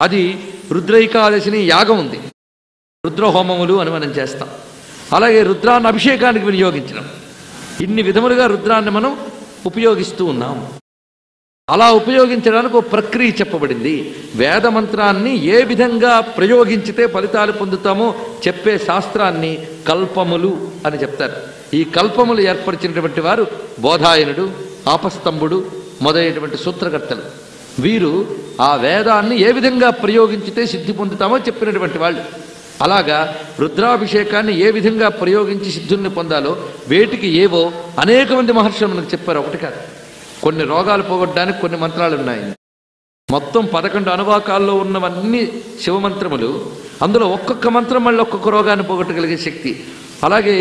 అది రుద్రైకాదశిని యాగం ఉంది, రుద్రహోమములు అని మనం చేస్తాం. అలాగే రుద్రాన్ని అభిషేకానికి వినియోగించడం. ఇన్ని విధములుగా రుద్రాన్ని మనం ఉపయోగిస్తూ ఉన్నాం. అలా ఉపయోగించడానికి ఒక ప్రక్రియ చెప్పబడింది. వేద మంత్రాన్ని ఏ విధంగా ప్రయోగించితే ఫలితాలు పొందుతామో చెప్పే శాస్త్రాన్ని కల్పములు అని చెప్తారు. ఈ కల్పములు ఏర్పరిచినటువంటి వారు బోధాయనుడు, ఆపస్తంభుడు మొదలైనటువంటి సూత్రకర్తలు. వీరు ఆ వేదాన్ని ఏ విధంగా ప్రయోగించితే సిద్ధి పొందుతామో చెప్పినటువంటి వాళ్ళు. అలాగా రుద్రాభిషేకాన్ని ఏ విధంగా ప్రయోగించి సిద్ధుల్ని పొందాలో వేటికి ఏవో అనేక మంది మహర్షులు మనకు చెప్పారు. ఒకటి కాదు, కొన్ని రోగాలు పోగొట్టడానికి కొన్ని మంత్రాలు ఉన్నాయి. మొత్తం 11 అనువాకాల్లో ఉన్నవన్నీ శివమంత్రములు. అందులో ఒక్కొక్క మంత్రం మళ్ళీ ఒక్కొక్క రోగాన్ని పోగొట్టగలిగే శక్తి. అలాగే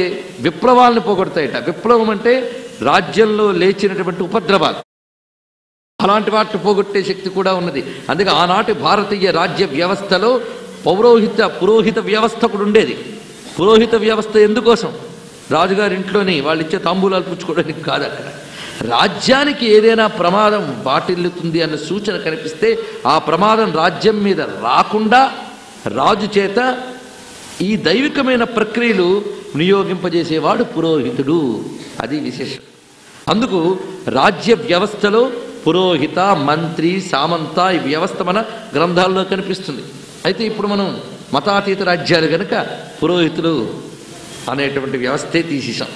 విప్లవాలను పోగొడతాయట. విప్లవం అంటే రాజ్యంలో లేచినటువంటి ఉపద్రవాలు, అలాంటి వాటిని పోగొట్టే శక్తి కూడా ఉన్నది. అందుకే ఆనాటి భారతీయ రాజ్య వ్యవస్థలో పురోహిత వ్యవస్థ కూడా ఉండేది. పురోహిత వ్యవస్థ ఎందుకోసం? రాజుగారి ఇంట్లోని వాళ్ళు ఇచ్చే తాంబూలాలు పుచ్చుకోవడానికి కాదు. అక్కడ రాజ్యానికి ఏదైనా ప్రమాదం వాటిల్లుతుంది అన్న సూచన కనిపిస్తే ఆ ప్రమాదం రాజ్యం మీద రాకుండా రాజు చేత ఈ దైవికమైన ప్రక్రియలు వినియోగింపజేసేవాడు పురోహితుడు. అది విశేషం. అందుకు రాజ్య వ్యవస్థలో పురోహిత, మంత్రి, సామంత ఈ వ్యవస్థ మన గ్రంథాల్లో కనిపిస్తుంది. అయితే ఇప్పుడు మనం మతాతీత రాజ్యాలు కనుక పురోహితులు అనేటువంటి వ్యవస్థే తీసేసాం.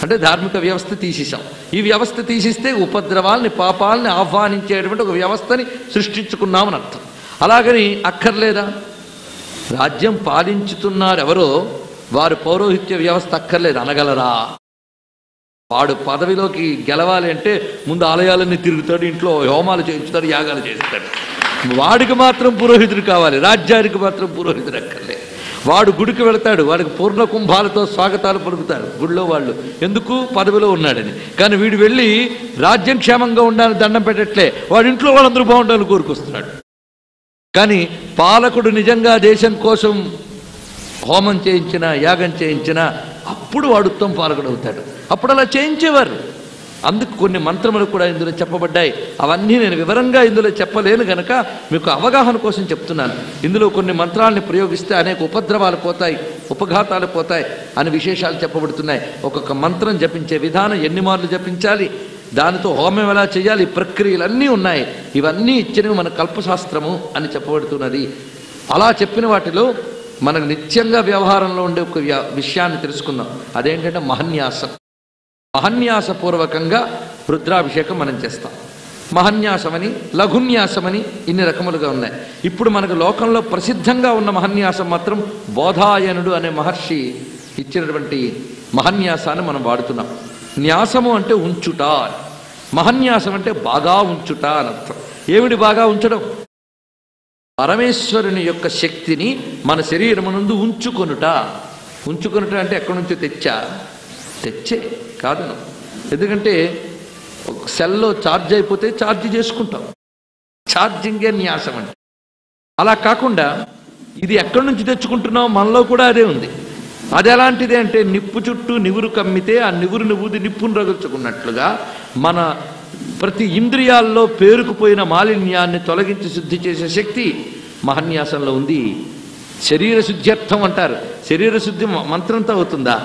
అంటే ధార్మిక వ్యవస్థ తీసేసాం. ఈ వ్యవస్థ తీసిస్తే ఉపద్రవాల్ని, పాపాలని ఆహ్వానించేటువంటి ఒక వ్యవస్థని సృష్టించుకున్నామని అర్థం. అలాగని అక్కర్లేదా? రాజ్యం పాలించుతున్నారు ఎవరో వారు పౌరోహిత్య వ్యవస్థ అక్కర్లేదు అనగలరా? వాడు పదవిలోకి గెలవాలి అంటే ముందు ఆలయాలన్నీ తిరుగుతాడు, ఇంట్లో హోమాలు చేయించుతాడు, యాగాలు చేస్తాడు. వాడికి మాత్రం పురోహితుడు కావాలి, రాజ్యానికి మాత్రం పురోహితుడు అక్కర్లే. వాడు గుడికి వెళతాడు, వాడికి పూర్ణ కుంభాలతో స్వాగతాలు పలుకుతారు గుడిలో వాళ్ళు, ఎందుకు? పదవిలో ఉన్నాడని. కానీ వీడు వెళ్ళి రాజ్యం క్షేమంగా ఉండాలని దండం పెట్టట్లే, వాడి ఇంట్లో వాళ్ళందరూ బాగుండాలని కోరుకొస్తున్నాడు. కానీ పాలకుడు నిజంగా దేశం కోసం హోమం చేయించినా, యాగం చేయించినా అప్పుడు వాడు ఉత్తమ పాలకుడు అవుతాడు. అప్పుడు అలా చేయించేవారు. అందుకు కొన్ని మంత్రములు కూడా ఇందులో చెప్పబడ్డాయి. అవన్నీ నేను వివరంగా ఇందులో చెప్పలేను గనక మీకు అవగాహన కోసం చెప్తున్నాను. ఇందులో కొన్ని మంత్రాలని ప్రయోగిస్తే అనేక ఉపద్రవాలు పోతాయి, ఉపఘాతాలు పోతాయి అని విశేషాలు చెప్పబడుతున్నాయి. ఒక్కొక్క మంత్రం జపించే విధానం, ఎన్ని మార్లు జపించాలి, దానితో హోమం ఎలా చేయాలి, ప్రక్రియలన్నీ ఉన్నాయి. ఇవన్నీ ఇచ్చినవి మన కల్పశాస్త్రము అని చెప్పబడుతున్నది. అలా చెప్పిన వాటిలో మనకు నిత్యంగా వ్యవహారంలో ఉండే ఒక విషయాన్ని తెలుసుకుందాం. అదేంటంటే మహన్యాసం. మహన్యాసపూర్వకంగా రుద్రాభిషేకం మనం చేస్తాం. మహన్యాసమని, లఘున్యాసమని ఇన్ని రకములుగా ఉన్నాయి. ఇప్పుడు మనకు లోకంలో ప్రసిద్ధంగా ఉన్న మహన్యాసం మాత్రం బోధాయనుడు అనే మహర్షి ఇచ్చినటువంటి మహన్యాసాన్ని మనం వాడుతున్నాం. న్యాసము అంటే ఉంచుట, మహన్యాసం అంటే బాగా ఉంచుట అని అర్థం. ఏమిటి బాగా ఉంచడం? పరమేశ్వరుని యొక్క శక్తిని మన శరీరమునందు ఉంచుకొనుట. ఉంచుకొనుట అంటే ఎక్కడి నుంచో తెచ్చే కాదు. ఎందుకంటే సెల్లో ఛార్జ్ అయిపోతే ఛార్జ్ చేసుకుంటాం, ఛార్జింగే న్యాసం అంటే. అలా కాకుండా ఇది ఎక్కడి నుంచి తెచ్చుకుంటున్నాం, మనలో కూడా అదే ఉంది. అది ఎలాంటిది అంటే నిప్పు చుట్టూ నివురు కమ్మితే ఆ నివురుని ఊది నిప్పును రగుల్చుకున్నట్లుగా మన ప్రతి ఇంద్రియాల్లో పేరుకుపోయిన మాలిన్యాన్ని తొలగించి శుద్ధి చేసే శక్తి మహన్యాసంలో ఉంది. శరీర శుద్ధ్యర్థం అంటారు. శరీర శుద్ధి మంత్రంతో అవుతుందా?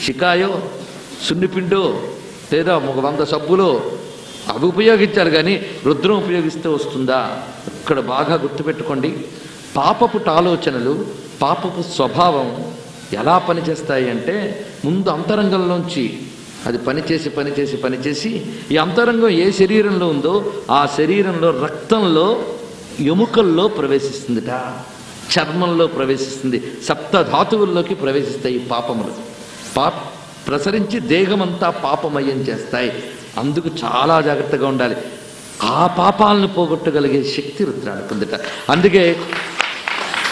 షికాయో, సున్నిపిండో, లేదా 100 సబ్బులో అవి ఉపయోగించారు, కానీ రుద్రం ఉపయోగిస్తే వస్తుందా? ఇక్కడ బాగా గుర్తుపెట్టుకోండి. పాపపు ఆలోచనలు, పాపపు స్వభావం ఎలా పనిచేస్తాయి అంటే ముందు అంతరంగంలోంచి అది పనిచేసి ఈ అంతరంగం ఏ శరీరంలో ఉందో ఆ శరీరంలో రక్తంలో ఎముకల్లో ప్రవేశిస్తుందిట, చర్మంలో ప్రవేశిస్తుంది, సప్తధాతువుల్లోకి ప్రవేశిస్తాయి పాపములు. ప్రసరించి దేహమంతా పాపమయం చేస్తాయి. అందుకు చాలా జాగ్రత్తగా ఉండాలి. ఆ పాపాలను పోగొట్టగలిగే శక్తి రుద్రానికి ఉందిట. అందుకే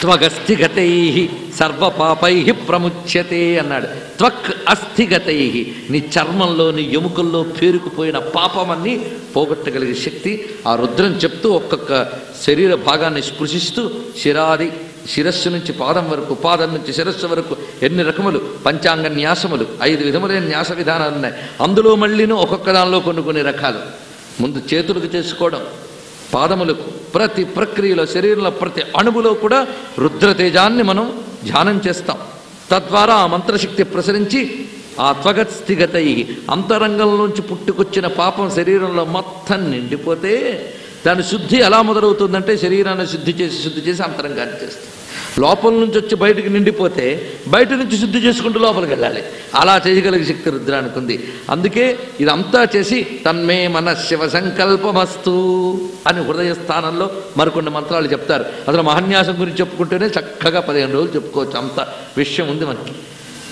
త్వగస్థిగతై సర్వపాపై ప్రముచ్యతే అన్నాడు. త్వక్ అస్థిగతై, నీ చర్మంలో నీ ఎముకల్లో పేరుకుపోయిన పాపమన్నీ పోగొట్టగలిగే శక్తి ఆ రుద్రం చెప్తూ ఒక్కొక్క శరీర భాగాన్ని స్పృశిస్తూ శిరస్సు నుంచి పాదం వరకు, పాదం నుంచి శిరస్సు వరకు ఎన్ని రకములు పంచాంగ న్యాసములు, 5 విధములైన న్యాస విధానాలు ఉన్నాయి. అందులో మళ్ళీను ఒక్కొక్క దానిలో కొన్ని రకాలు. ముందు చేతులకు చేసుకోవడం, పాదములకు, ప్రతి ప్రక్రియలో శరీరంలో ప్రతి అణువులో కూడా రుద్రతేజాన్ని మనం ధ్యానం చేస్తాం. తద్వారా ఆ మంత్రశక్తి ప్రసరించి ఆ త్వగస్థిగతై అంతరంగంలోంచి పుట్టుకొచ్చిన పాపం శరీరంలో మొత్తం నిండిపోతే దాని శుద్ధి ఎలా మొదలవుతుందంటే శరీరాన్ని శుద్ధి చేసి అంతరంగాన్ని చేస్తుంది. లోపల నుంచి వచ్చి బయటికి నిండిపోతే బయట నుంచి శుద్ధి చేసుకుంటూ లోపలికి వెళ్ళాలి. అలా చేయగలిగే శక్తి రుద్రానికి ఉంది. అందుకే ఇదంతా చేసి తన్మే మన శివ సంకల్పమస్తు అని హృదయ స్థానంలో మరికొన్ని మంత్రాలు చెప్తారు. అసలు మహాన్యాసం గురించి చెప్పుకుంటేనే చక్కగా 15 రోజులు చెప్పుకోవచ్చు, అంత విషయం ఉంది మనకి.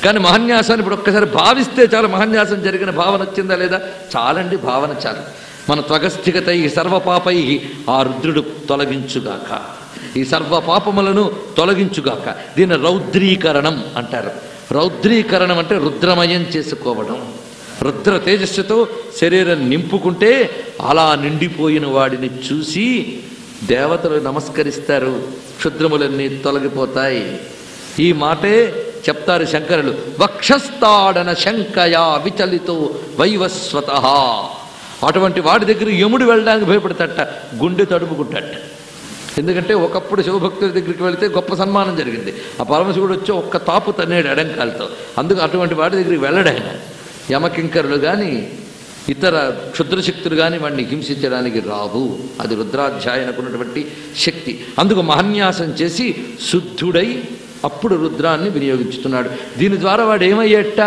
కానీ మహాన్యాసాన్ని ఇప్పుడు ఒక్కసారి భావిస్తే చాలు, మహాన్యాసం జరిగిన భావన వచ్చిందా లేదా? చాలండి, భావన చాలు. మన త్వగస్థిగతై సర్వపాపై ఆ రుద్రుడు తొలగించుగాక, ఈ సర్వ పాపములను తొలగించుగాక. దీన్ని రౌద్రీకరణం అంటారు. రౌద్రీకరణం అంటే రుద్రమయం చేసుకోవడం. రుద్ర తేజస్సుతో శరీరం నింపుకుంటే అలా నిండిపోయిన వాడిని చూసి దేవతలు నమస్కరిస్తారు, క్షుద్రములన్నీ తొలగిపోతాయి. ఈ మాటే చెప్తారు శంకరులు. వక్షస్థాడన శంకయా విచలితో వైవస్వత. అటువంటి వాడి దగ్గర యముడు వెళ్ళడానికి భయపడతట, గుండె తడుపుకుంటాట. ఎందుకంటే ఒకప్పుడు శివభక్తుల దగ్గరికి వెళితే గొప్ప సన్మానం జరిగింది. ఆ పరమశివుడు వచ్చి ఒక్క తాపు తన్నేడు ఎడంకాలతో. అందుకు అటువంటి వాడి దగ్గరికి వెళ్ళడాయన. యమకింకరులు కానీ ఇతర క్షుద్రశక్తులు కానీ వాడిని హింసించడానికి రావు. అది రుద్రాధ్యాయనకున్నటువంటి శక్తి. అందుకు మహాన్యాసం చేసి శుద్ధుడై అప్పుడు రుద్రాన్ని వినియోగించుతున్నాడు. దీని ద్వారా వాడు ఏమయ్యేట?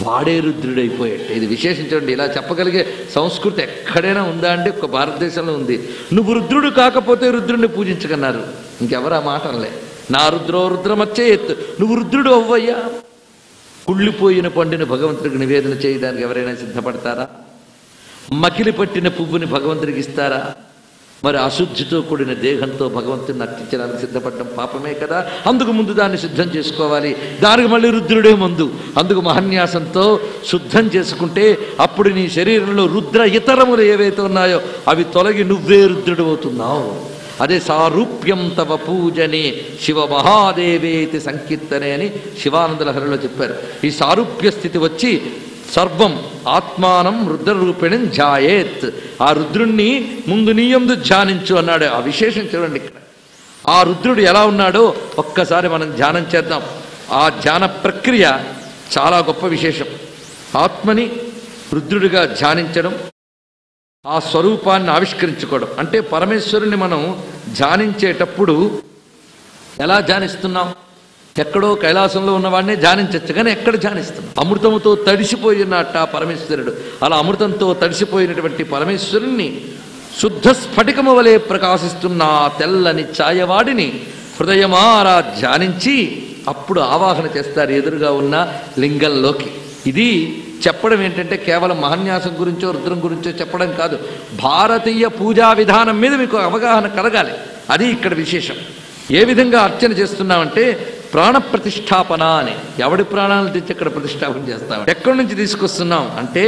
వాడే రుద్రుడైపోయేట. ఇది విశేషించండి. ఇలా చెప్పగలిగే సంస్కృతి ఎక్కడైనా ఉందా అంటే ఒక్క భారతదేశంలో ఉంది. నువ్వు రుద్రుడు కాకపోతే రుద్రుడిని పూజించకన్నారు. ఇంకెవరు ఆ మాటలే. నా రుద్రో రుద్రమచ్చేయత్తు, నువ్వు రుద్రుడు అవ్వయ్యా. కుళ్ళిపోయిన పండుని భగవంతుడికి నివేదన చేయడానికి ఎవరైనా సిద్ధపడతారా? మకిలి పట్టిన పువ్వుని భగవంతుడికి ఇస్తారా? మరి అశుద్ధితో కూడిన దేహంతో భగవంతుడిని అర్చించడానికి సిద్ధపడడం పాపమే కదా. అందుకు ముందు దాన్ని శుద్ధం చేసుకోవాలి. దానికి మళ్ళీ రుద్రుడే ముందు. అందుకు మహాన్యాసంతో శుద్ధం చేసుకుంటే అప్పుడు నీ శరీరంలో రుద్ర ఇతరములు ఏవైతే ఉన్నాయో అవి తొలగి నువ్వే రుద్రుడు అవుతున్నావు. అదే సారూప్యం తవ పూజనే శివ మహాదేవేతి సంకీర్తనే అని శివానంద లహరిలో చెప్పారు. ఈ సారూప్య స్థితి వచ్చి సర్వం ఆత్మానం రుద్రరూపిణం ధ్యాయేత్. ఆ రుద్రుణ్ణి ముందు నీయందు ధ్యానించు అన్నాడు. ఆ విశేషం చూడండి ఇక్కడ. ఆ రుద్రుడు ఎలా ఉన్నాడో ఒక్కసారి మనం ధ్యానం చేద్దాం. ఆ ధ్యాన ప్రక్రియ చాలా గొప్ప విశేషం. ఆత్మని రుద్రుడిగా ధ్యానించడం, ఆ స్వరూపాన్ని ఆవిష్కరించుకోవడం. అంటే పరమేశ్వరుని మనం ధ్యానించేటప్పుడు ఎలా ధ్యానిస్తున్నాం? ఎక్కడో కైలాసంలో ఉన్నవాడినే ధ్యానించచ్చు, కానీ ఎక్కడ ధ్యానిస్తున్నాం? అమృతంతో తడిసిపోయినట్ట పరమేశ్వరుడు. అలా అమృతంతో తడిసిపోయినటువంటి పరమేశ్వరుణ్ణి శుద్ధ స్ఫటికము వలె ప్రకాశిస్తున్న తెల్లని ఛాయవాడిని హృదయమారా ధ్యానించి అప్పుడు ఆవాహన చేస్తారు ఎదురుగా ఉన్న లింగంలోకి. ఇది చెప్పడం ఏంటంటే కేవలం మహాన్యాసం గురించో రుద్రం గురించో చెప్పడం కాదు, భారతీయ పూజా విధానం మీద మీకు అవగాహన కలగాలి. అది ఇక్కడ విశేషం. ఏ విధంగా అర్చన చేస్తున్నామంటే ప్రాణప్రతిష్టాపన అని. ఎవడి ప్రాణాలను తెచ్చి ఎక్కడ ప్రతిష్టాపన చేస్తాం? ఎక్కడి నుంచి తీసుకొస్తున్నాం అంటే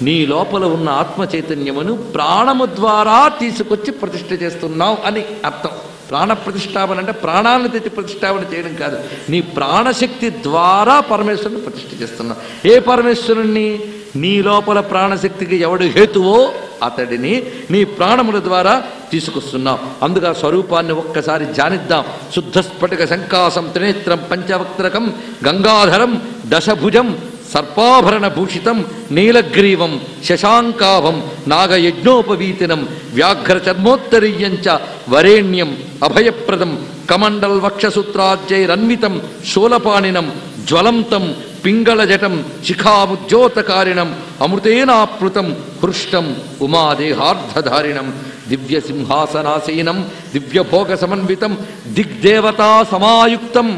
నీ లోపల ఉన్న ఆత్మ చైతన్యమును ప్రాణము ద్వారా తీసుకొచ్చి ప్రతిష్ఠ చేస్తున్నావు అని అర్థం. ప్రాణ ప్రతిష్టాపన అంటే ప్రాణాలను తెచ్చి ప్రతిష్టాపన చేయడం కాదు, నీ ప్రాణశక్తి ద్వారా పరమేశ్వరుని ప్రతిష్ఠ చేస్తున్నావు. ఏ పరమేశ్వరుణ్ణి? నీ లోపల ప్రాణశక్తికి ఎవడు హేతువో అతడిని నీ ప్రాణముల ద్వారా తీసుకొస్తున్నావు. అందుకు ఆ స్వరూపాన్ని ఒక్కసారి ధ్యానిద్దాం. శుద్ధ స్ఫటిక శంకాసం త్రినేత్రం పంచవక్త్రకం గంగాధరం దశభుజం సర్పాభరణ భూషితం నీలగ్రీవం శశాంకాభం నాగయజ్ఞోపవీతినం వ్యాఘ్రచర్మోత్తరీయంచ వరేణ్యం అభయప్రదం కమండల్ వక్షసూత్రాజ్యైరన్వితం శూలపాణినం జ్వలంతం పింగళజటం శిఖాముజ్యోతకారిణం అమృతేనాప్లుతం హృష్టం ఉమాదేహార్ధధారిణం దివ్యసింహాసనాసీనం దివ్యభోగ సమన్వితం దిగ్దేవతా సమాయుక్తం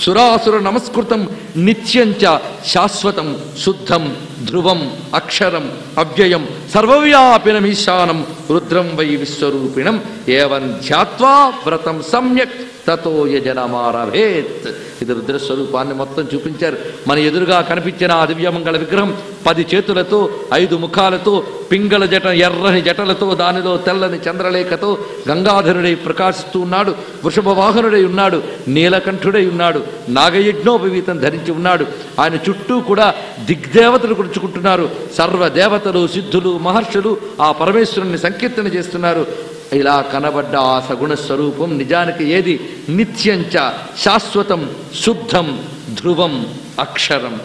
సురాసుర నమస్కృతం నిత్యంచ శాశ్వతం శుద్ధం ధ్రువం అక్షరం అవ్యయం సర్వవ్యాపినమీశానం రుద్రం వై విశ్వరూపిణం ఏవం ధ్యాత్వా వ్రతం సమ్యక్ తతో యజనమారభేత్. ఇది రుద్రస్వరూపాన్ని మొత్తం చూపించారు. మన ఎదురుగా కనిపించిన ఆ దివ్యమంగళ విగ్రహం 10 చేతులతో 5 ముఖాలతో పింగళ జట ఎర్రని జటలతో దానిలో తెల్లని చంద్రలేఖతో గంగాధరుడై ప్రకాశిస్తూ ఉన్నాడు. వృషభవాహనుడై ఉన్నాడు. నీలకంఠుడై ఉన్నాడు. నాగయజ్ఞోపవీతం ధరించి ఉన్నాడు. ఆయన చుట్టూ కూడా దిగ్దేవతలు గుర్చుకుంటున్నారు. సర్వదేవతలు సిద్ధులు మహర్షులు ఆ పరమేశ్వరుని సంకీర్తన చేస్తున్నారు. ఇలా కనబడ్డ ఆ సగుణ స్వరూపం నిజానికి ఏది? నిత్యంచ శాశ్వతం శుద్ధం ధ్రువం అక్షరం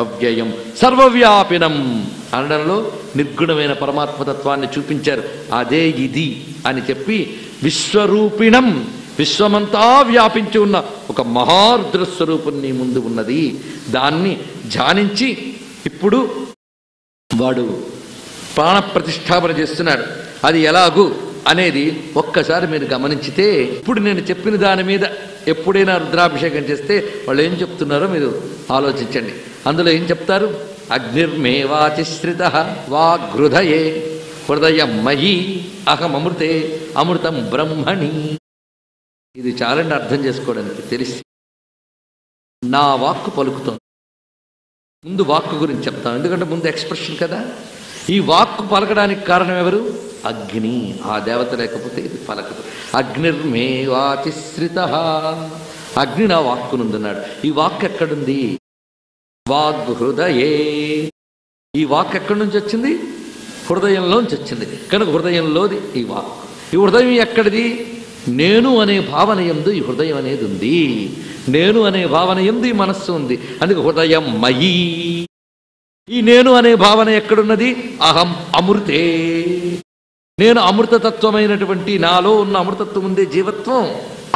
అవ్యయం సర్వవ్యాపినం అనడంలో నిర్గుణమైన పరమాత్మతత్వాన్ని చూపించారు. అదే ఇది అని చెప్పి విశ్వరూపిణం, విశ్వమంతా వ్యాపించి ఉన్న ఒక మహారుద్రస్వరూపం నీ ముందు ఉన్నది. దాన్ని ధ్యానించి ఇప్పుడు వాడు ప్రాణప్రతిష్ఠాపన చేస్తున్నాడు. అది ఎలాగూ అనేది ఒక్కసారి మీరు గమనించితే, ఇప్పుడు నేను చెప్పిన దాని మీద ఎప్పుడైనా రుద్రాభిషేకం చేస్తే వాళ్ళు ఏం చెప్తున్నారో మీరు ఆలోచించండి. అందులో ఏం చెప్తారు? అగ్నిర్మే వాచిశ్రిత వాగృధయే హృదయం మయీ అహమృతే అమృతం బ్రహ్మణి. ఇది చాలండి అర్థం చేసుకోవడానికి. తెలిసి నా వాక్కు పలుకుతోంది. ముందు వాక్కు గురించి చెప్తాం, ఎందుకంటే ముందు ఎక్స్ప్రెషన్ కదా. ఈ వాక్కు పలకడానికి కారణం ఎవరు? అగ్ని. ఆ దేవత లేకపోతే ఇది పలకదు. అగ్నిర్మే వాచిశ్రిత, అగ్ని నా వాక్కునుందన్నాడు. ఈ వాక్కు ఎక్కడుంది? వాగ్హృదయే. ఈ వాక్కు ఎక్కడి నుంచి వచ్చింది? హృదయంలోంచి వచ్చింది. కనుక హృదయంలోది ఈ వాక్కు. ఈ హృదయం ఎక్కడిది? నేను అనే భావన యందు ఈ హృదయం అనేది ఉంది. నేను అనే భావన యందు ఈ మనస్సు ఉంది. అందుకే హృదయం మయీ. ఈ నేను అనే భావన ఎక్కడున్నది? అహం అమృతే. నేను అమృతతత్వమైనటువంటి నాలో ఉన్న అమృతత్వం ఉంది, జీవత్వం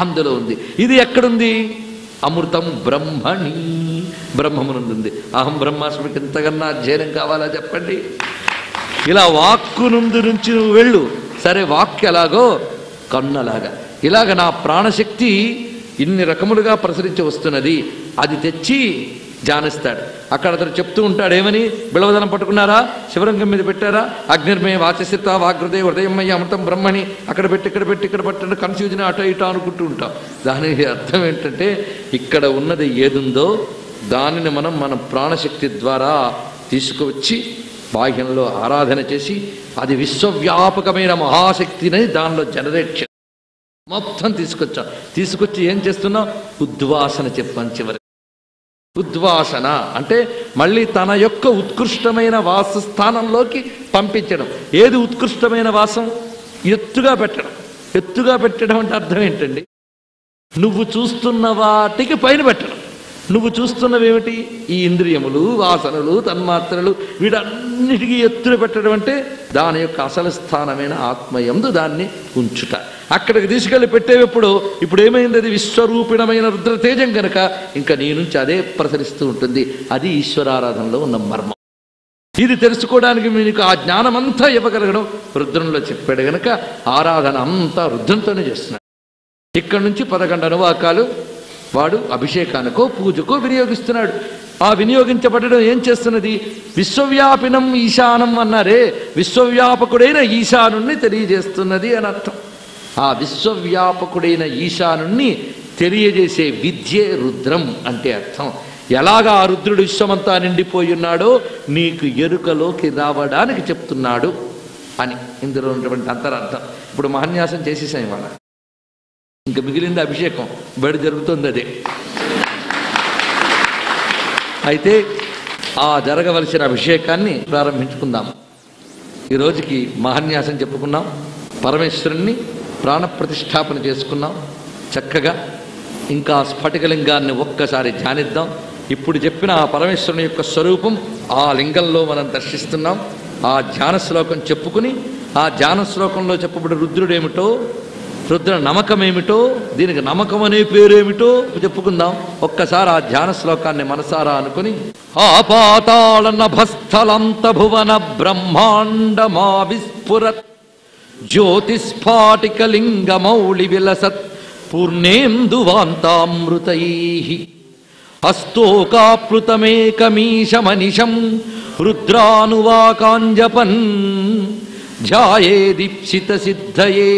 అందులో ఉంది. ఇది ఎక్కడుంది? అమృతం బ్రహ్మణి, బ్రహ్మమునందుంది. అహం బ్రహ్మాస్మికి ఇంతకన్నా అధ్యయనం కావాలా చెప్పండి? ఇలా వాక్కు నుంచి నువ్వు వెళ్ళు. సరే, వాక్కు ఎలాగో కన్నలాగా ఇలాగ నా ప్రాణశక్తి ఇన్ని రకములుగా ప్రసరించి వస్తున్నది. అది తెచ్చి ధ్యానిస్తాడు. అక్కడ అతను చెప్తూ ఉంటాడు, ఏమని? బిళవదనం పట్టుకున్నారా? శివరంగం మీద పెట్టారా? అగ్నిర్మే వాచసిత వాగ్రదే హృదయమయ్య అమృతం బ్రహ్మణి. అక్కడ పెట్టి ఇక్కడ పెట్టి ఇక్కడ పెట్టండి. కన్ఫ్యూజన్ అటో ఇటో అనుకుంటూ ఉంటాం. దానికి అర్థం ఏంటంటే, ఇక్కడ ఉన్నది ఏదుందో దానిని మనం మన ప్రాణశక్తి ద్వారా తీసుకువచ్చి బాహ్యంలో ఆరాధన చేసి అది విశ్వవ్యాపకమైన మహాశక్తిని దానిలో జనరేట్ చేసి మొత్తం తీసుకొచ్చి ఏం చేస్తున్నాం? ఉద్వాసన చెప్పాను చివరి. ఉద్వాసన అంటే మళ్ళీ తన యొక్క ఉత్కృష్టమైన వాసస్థానంలోకి పంపించడం. ఏది ఉత్కృష్టమైన వాసం? ఎత్తుగా పెట్టడం. ఎత్తుగా పెట్టడం అంటే అర్థం ఏంటండి? నువ్వు చూస్తున్న వాటికి పైన పెట్టడం. నువ్వు చూస్తున్నవి ఏమిటి? ఈ ఇంద్రియములు, వాసనలు, తన్మాత్రలు, వీటన్నిటికీ ఎత్తున పెట్టడం అంటే దాని యొక్క అసలు స్థానమైన ఆత్మయందు దాన్ని ఉంచుట. అక్కడికి తీసుకెళ్ళి పెట్టేటప్పుడు ఇప్పుడు ఏమైంది? అది విశ్వరూపిణమైన రుద్రతేజం కనుక ఇంకా నీ నుంచి అదే ప్రసరిస్తూ ఉంటుంది. అది ఈశ్వరారాధనలో ఉన్న మర్మం. ఇది తెలుసుకోవడానికి మీకు ఆ జ్ఞానమంతా ఇవ్వగలగడం రుద్రంలో చెప్పాడు గనక ఆరాధన అంతా రుద్రంతోనే చేస్తున్నాడు. ఇక్కడి నుంచి 11 అనువాకాలు వాడు అభిషేకానికో పూజకో వినియోగిస్తున్నాడు. ఆ వినియోగించబడడం ఏం చేస్తున్నది? విశ్వవ్యాపినం ఈశానం అన్నారే, విశ్వవ్యాపకుడైన ఈశానుణ్ణి తెలియజేస్తున్నది అని అర్థం. ఆ విశ్వవ్యాపకుడైన ఈశానుణ్ణి తెలియజేసే విద్యే రుద్రం అంటే అర్థం. ఎలాగా ఆ రుద్రుడు విశ్వమంతా నిండిపోయి ఉన్నాడో నీకు ఎరుకలోకి రావడానికి చెప్తున్నాడు అని ఇందులో ఉన్నటువంటి అంతరార్థం. ఇప్పుడు మహాన్యాసం చేసేసాం ఇవాళ. ఇంకా మిగిలింది అభిషేకం. బయట జరుగుతుంది అదే. అయితే ఆ జరగవలసిన అభిషేకాన్ని ప్రారంభించుకుందాం. ఈరోజుకి మహాన్యాసం చెప్పుకున్నాం. పరమేశ్వరుణ్ణి ప్రాణప్రతిష్ఠాపన చేసుకున్నాం చక్కగా. ఇంకా స్ఫటికలింగాన్ని ఒక్కసారి ధ్యానిద్దాం. ఇప్పుడు చెప్పిన ఆ పరమేశ్వరుని యొక్క స్వరూపం ఆ లింగంలో మనం దర్శిస్తున్నాం. ఆ ధ్యాన శ్లోకం చెప్పుకుని ఆ ధ్యాన శ్లోకంలో చెప్పబడిన రుద్రుడేమిటో రుద్ర నమకం ఏమిటో, దీనికి నమకం అనే పేరేమిటో చెప్పుకుందాం. ఒక్కసారి ఆ ధ్యాన శ్లోకాన్ని మనసారా అనుకుని, ఆపాతాళ నభస్థలంత భువన బ్రహ్మాండమా విస్ఫురత్ జ్యోతిస్ఫాటికలింగమౌళి విలసత్ పూర్ణేందువాంతామృతైః హస్తోకాప్లుతమేకమీశమనిశం రుద్రానువాకాంజపన్ ధ్యాయే దీప్సిత సిద్ధయే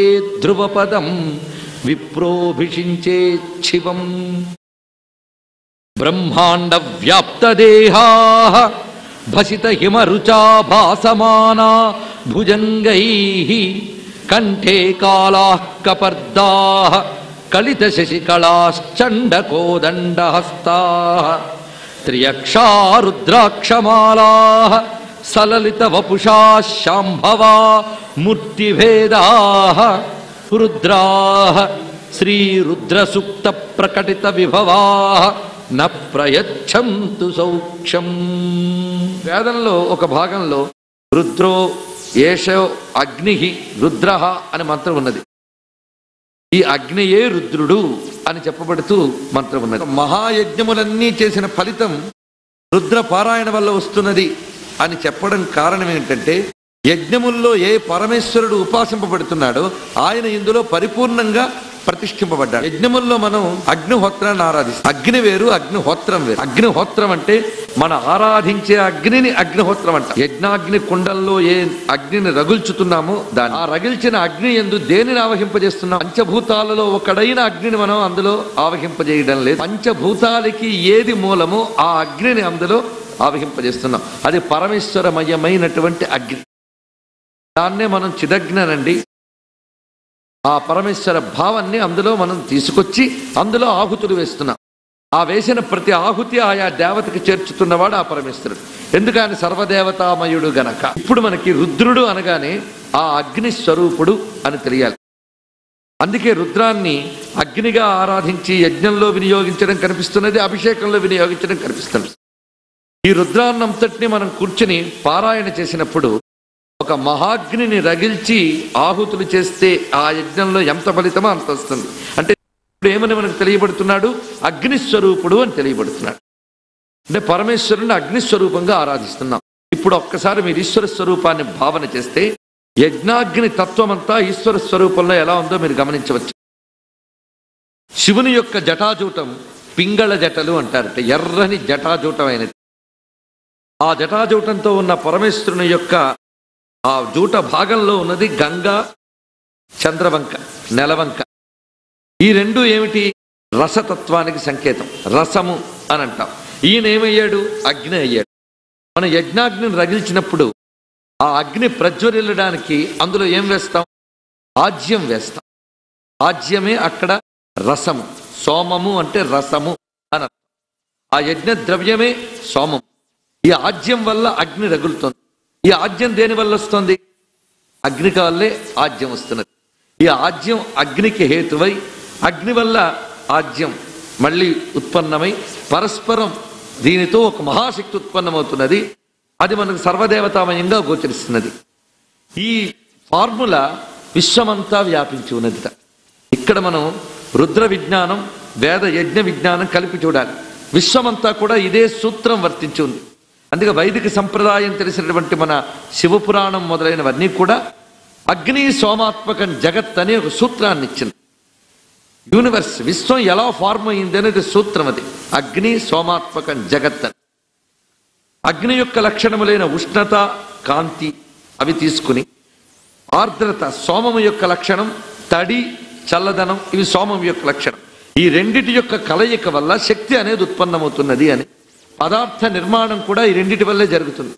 ధ్రువపదం విప్రోభిషించేచ్చివం. బ్రహ్మాండ వ్యాప్తదేహాః భసిత హిమరుచా భాసమానా భుజంగైః కంఠే కాళాః కపర్దాః కలిత శశికళాశ్చండకోదండహస్తాః త్రియక్షా రుద్రాక్షమాలాః సలలిత వపుషా శాంభవా మూర్తిభేదాః రుద్రాః శ్రీరుద్రసూక్త ప్రకటిత విభవాః న ప్రయచ్చంతు సౌఖ్యం. వేదంలో ఒక భాగంలో రుద్రో ఏషో అగ్ని రుద్రః అని మంత్రం ఉన్నది. ఈ అగ్నియే రుద్రుడు అని చెప్పబడుతూ మంత్రం ఉన్నది. మహాయజ్ఞములన్నీ చేసిన ఫలితం రుద్ర పారాయణ వల్ల వస్తున్నది అని చెప్పడం కారణం ఏంటంటే, యజ్ఞముల్లో ఏ పరమేశ్వరుడు ఉపాసింపబడుతున్నాడో ఆయన ఇందులో పరిపూర్ణంగా ప్రతిష్ఠింపబడ్డాడు. యజ్ఞముల్లో మనం అగ్నిహోత్రాన్ని ఆరాధిస్తాం. అగ్ని వేరు, అగ్నిహోత్రం వేరు. అగ్నిహోత్రం అంటే మనం ఆరాధించే అగ్నిని అగ్నిహోత్రం అంట. యజ్ఞాగ్ని కుండంలో ఏ అగ్నిని రగుల్చుతున్నామో దాన్ని, ఆ రగిల్చిన అగ్ని యందు దేనిని ఆవహింపజేస్తున్నాం? పంచభూతాలలో ఒకడైన అగ్నిని మనం అందులో ఆవహింపజేయడం లేదు. పంచభూతాలకి ఏది మూలమో ఆ అగ్నిని అందులో ఆవహింపజేస్తున్నాం. అది పరమేశ్వరమయమైనటువంటి అగ్ని. దాన్నే మనం చిదగ్నండి. ఆ పరమేశ్వర భావాన్ని అందులో మనం తీసుకొచ్చి అందులో ఆహుతులు వేస్తున్నాం. ఆ వేసిన ప్రతి ఆహుతి ఆయా దేవతకి చేర్చుతున్నవాడు ఆ పరమేశ్వరుడు. ఎందుకు ఆయన సర్వదేవతామయుడు గనక. ఇప్పుడు మనకి రుద్రుడు అనగానే ఆ అగ్ని స్వరూపుడు అని తెలియాలి. అందుకే రుద్రాన్ని అగ్నిగా ఆరాధించి యజ్ఞంలో వినియోగించడం కనిపిస్తున్నది, అభిషేకంలో వినియోగించడం కనిపిస్తున్నది. ఈ రుద్రాన్నంతటిని మనం కూర్చుని పారాయణ చేసినప్పుడు ఒక మహాగ్నిని రగిల్చి ఆహుతులు చేస్తే ఆ యజ్ఞంలో ఎంత ఫలితమో అంత వస్తుంది. అంటే ఇప్పుడు ఏమని మనకు తెలియబడుతున్నాడు? అగ్నిస్వరూపుడు అని తెలియబడుతున్నాడు. అంటే పరమేశ్వరుని అగ్నిస్వరూపంగా ఆరాధిస్తున్నాం. ఇప్పుడు ఒక్కసారి మీరు ఈశ్వర స్వరూపాన్ని భావన చేస్తే యజ్ఞాగ్ని తత్వమంతా ఈశ్వర స్వరూపంలో ఎలా ఉందో మీరు గమనించవచ్చు. శివుని యొక్క జటాజూటం పింగళ జటలు అంటారట. ఎర్రని జటాజూటం అయినది. ఆ జటాజూటంతో ఉన్న పరమేశ్వరుని యొక్క ఆ జూట భాగంలో ఉన్నది గంగా, చంద్రవంక, నెలవంక. ఈ రెండు ఏమిటి? రసతత్వానికి సంకేతం. రసము అని అంటాం. ఈయన ఏమయ్యాడు? అగ్ని అయ్యాడు. మనం యజ్ఞాగ్నిని రగిల్చినప్పుడు ఆ అగ్ని ప్రజ్వరిల్లడానికి అందులో ఏం వేస్తాం? ఆజ్యం వేస్తాం. ఆజ్యమే అక్కడ రసము. సోమము అంటే రసము అని అర్థం. ఆ యజ్ఞ ద్రవ్యమే సోమం. ఈ ఆజ్యం వల్ల అగ్ని రగులుతోంది. ఈ ఆజ్యం దేని వల్ల వస్తుంది? అగ్నికి వల్లే ఆజ్యం వస్తున్నది. ఈ ఆజ్యం అగ్నికి హేతువై అగ్ని వల్ల ఆజ్యం మళ్ళీ ఉత్పన్నమై పరస్పరం దీనితో ఒక మహాశక్తి ఉత్పన్నమవుతున్నది. అది మనకు సర్వదేవతామయంగా గోచరిస్తున్నది. ఈ ఫార్ములా విశ్వమంతా వ్యాపించి ఉన్నది. ఇక్కడ మనం రుద్ర విజ్ఞానం, వేద యజ్ఞ విజ్ఞానం కలిపి చూడాలి. విశ్వమంతా కూడా ఇదే సూత్రం వర్తించి ఉంది. అందుకే వైదిక సంప్రదాయం తెలిసినటువంటి మన శివపురాణం మొదలైనవన్నీ కూడా అగ్ని సోమాత్మకం జగత్ అనే ఒక సూత్రాన్ని ఇచ్చింది. యూనివర్స్, విశ్వం ఎలా ఫార్మ్ అయింది అనేది సూత్రం అది. అగ్ని సోమాత్మకం జగత్ అని. అగ్ని యొక్క లక్షణములైన ఉష్ణత, కాంతి అవి తీసుకుని, ఆర్ద్రత సోమము యొక్క లక్షణం, తడి, చల్లదనం ఇవి సోమం యొక్క లక్షణం. ఈ రెండిటి యొక్క కలయిక వల్ల శక్తి అనేది ఉత్పన్నమవుతున్నది అని. పదార్థ నిర్మాణం కూడా ఈ రెండిటి వల్లే జరుగుతుంది.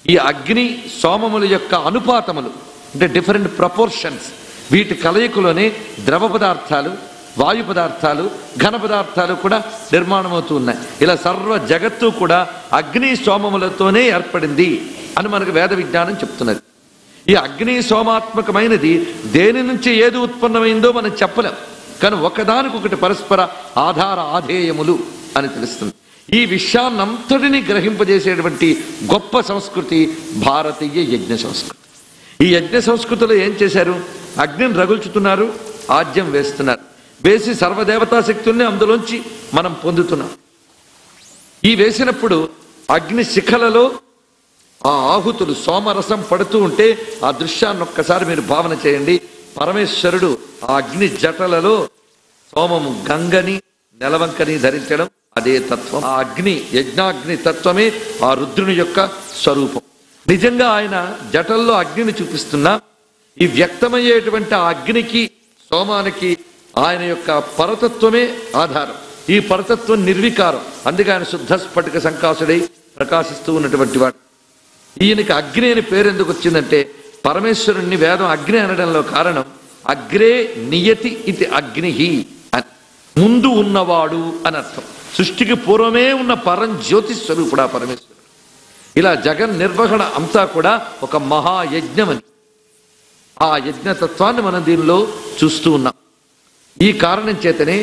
ఈ అగ్ని సోమముల యొక్క అనుపాతములు అంటే డిఫరెంట్ ప్రపోర్షన్స్, వీటి కలయికలోనే ద్రవ పదార్థాలు, వాయు పదార్థాలు, ఘన పదార్థాలు కూడా నిర్మాణం అవుతూ ఉన్నాయి. ఇలా సర్వ జగత్తు కూడా అగ్ని సోమములతోనే ఏర్పడింది అని మనకు వేద విజ్ఞానం చెప్తున్నది. ఈ అగ్ని సోమాత్మకమైనది దేని నుంచి ఏది ఉత్పన్నమైందో మనం చెప్పలేం, కానీ ఒకదానికొకటి పరస్పర ఆధార ఆధేయములు అని తెలుస్తుంది. ఈ విషయాన్నంతటిని గ్రహింపజేసేటువంటి గొప్ప సంస్కృతి భారతీయ యజ్ఞ సంస్కృతి. ఈ యజ్ఞ సంస్కృతిలో ఏం చేశారు? అగ్నిని రగుల్చుతున్నారు, ఆజ్యం వేస్తున్నారు. వేసి సర్వదేవతా శక్తుల్ని అందులోంచి మనం పొందుతున్నాం. ఈ వేసినప్పుడు అగ్ని శిఖలలో ఆ ఆహుతులు సోమరసం పడుతూ ఉంటే ఆ దృశ్యాన్ని ఒక్కసారి మీరు భావన చేయండి. పరమేశ్వరుడు ఆ అగ్ని జటలలో సోమము గంగని నెలవంకని ధరించడం అదే తత్వం. ఆ అగ్ని యజ్ఞాగ్ని తత్వమే ఆ రుద్రుని యొక్క స్వరూపం. నిజంగా ఆయన జటల్లో అగ్నిని చూపిస్తున్నా ఈ వ్యక్తమయ్యేటువంటి ఆ అగ్నికి సోమానికి ఆయన యొక్క పరతత్వమే ఆధారం. ఈ పరతత్వం నిర్వికారం. అందుకే ఆయన శుద్ధ స్ఫటిక సంకాసుడై ప్రకాశిస్తూ ఉన్నటువంటి వాడు. ఈయనకి అగ్ని అని పేరు ఎందుకు వచ్చిందంటే పరమేశ్వరుణ్ణి వేదం అగ్ని అనడంలో కారణం అగ్రే నియతి ఇది అగ్ని అని, ముందు ఉన్నవాడు అని అర్థం. సృష్టికి పూర్వమే ఉన్న పరం జ్యోతి స్వరూపుడు ఆ పరమేశ్వరుడు. ఇలా జగన్ నిర్వహణ అంతా కూడా ఒక మహాయజ్ఞమని ఆ యజ్ఞతత్వాన్ని మనం దీనిలో చూస్తూ ఉన్నాం. ఈ కారణం చేతనే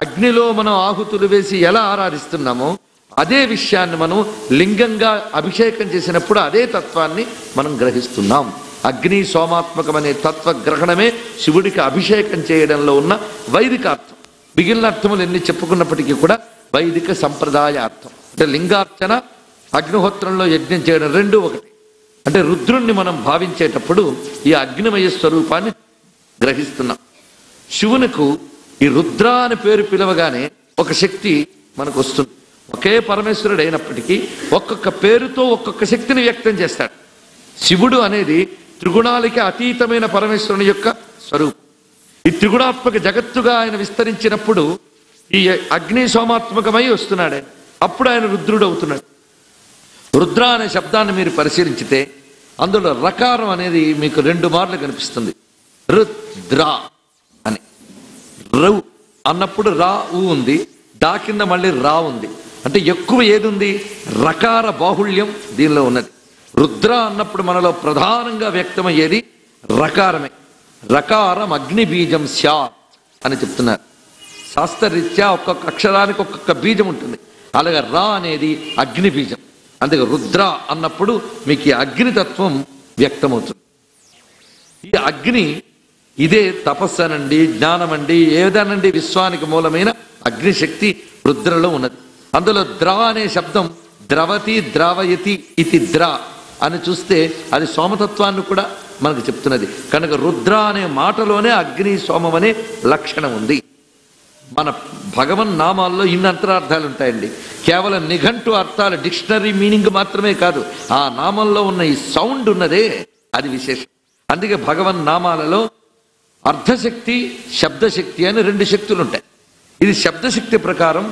అగ్నిలో మనం ఆహుతులు వేసి ఎలా ఆరాధిస్తున్నామో అదే విషయాన్ని మనం లింగంగా అభిషేకం చేసినప్పుడు అదే తత్వాన్ని మనం గ్రహిస్తున్నాం. అగ్ని సోమాత్మకమనే తత్వగ్రహణమే శివుడికి అభిషేకం చేయడంలో ఉన్న వైదిక అర్థం. మిగిలిన అర్థములు ఎన్ని చెప్పుకున్నప్పటికీ కూడా వైదిక సంప్రదాయ అర్థం. అంటే లింగార్చన అగ్నిహోత్రంలో యజ్ఞం చేయడం రెండు ఒకటి. అంటే రుద్రుణ్ణి మనం భావించేటప్పుడు ఈ అగ్నిమయ స్వరూపాన్ని గ్రహిస్తున్నాం. శివునికి ఈ రుద్ర అని పేరు పిలవగానే ఒక శక్తి మనకు వస్తుంది. ఒకే పరమేశ్వరుడు అయినప్పటికీ ఒక్కొక్క పేరుతో ఒక్కొక్క శక్తిని వ్యక్తం చేస్తాడు. శివుడు అనేది త్రిగుణాలకి అతీతమైన పరమేశ్వరుని యొక్క స్వరూపం. ఈ త్రిగుణాత్మక జగత్తుగా ఆయన విస్తరించినప్పుడు ఈ అగ్ని సోమాత్మకమై వస్తున్నాడు. అప్పుడు ఆయన రుద్రుడు అవుతున్నాడు. రుద్ర అనే శబ్దాన్ని మీరు పరిశీలించితే అందులో రకారం అనేది మీకు 2 మార్లు కనిపిస్తుంది. రుద్ర అని. రౌ అన్నప్పుడు రా ఊ ఉంది, దా కింద మళ్ళీ రా ఉంది. అంటే ఎక్కువ ఏది ఉంది? రకార బాహుళ్యం దీనిలో ఉన్నది. రుద్ర అన్నప్పుడు మనలో ప్రధానంగా వ్యక్తమయ్యేది రకారమే. రకారం అగ్ని బీజం స్యాత్ అని చెప్తున్నారు. శాస్త్రరీత్యా ఒక్కొక్క అక్షరానికి ఒక్కొక్క బీజం ఉంటుంది. అలాగే రా అనేది అగ్ని బీజం. అందుకే రుద్ర అన్నప్పుడు మీకు ఈ అగ్నితత్వం వ్యక్తమవుతుంది. ఈ అగ్ని ఇదే తపస్సనండి, జ్ఞానమండి, ఏదనండి విశ్వానికి మూలమైన అగ్నిశక్తి రుద్రలో ఉన్నది. అందులో ద్ర అనే శబ్దం ద్రవతి ద్రావయతి ఇది ద్ర అని చూస్తే అది సోమతత్వాన్ని కూడా మనకు చెప్తున్నది. కనుక రుద్ర అనే మాటలోనే అగ్ని సోమం అనే లక్షణం ఉంది. మన భగవన్ నామాల్లో ఇన్ని అంతరార్థాలు ఉంటాయండి. కేవలం నిఘంటు అర్థాలు, డిక్షనరీ మీనింగ్ మాత్రమే కాదు, ఆ నామంలో ఉన్న ఈ సౌండ్ ఉన్నదే అది విశేషం. అందుకే భగవన్ నామాలలో అర్ధశక్తి శబ్దశక్తి అని 2 శక్తులు ఉంటాయి. ఇది శబ్దశక్తి ప్రకారం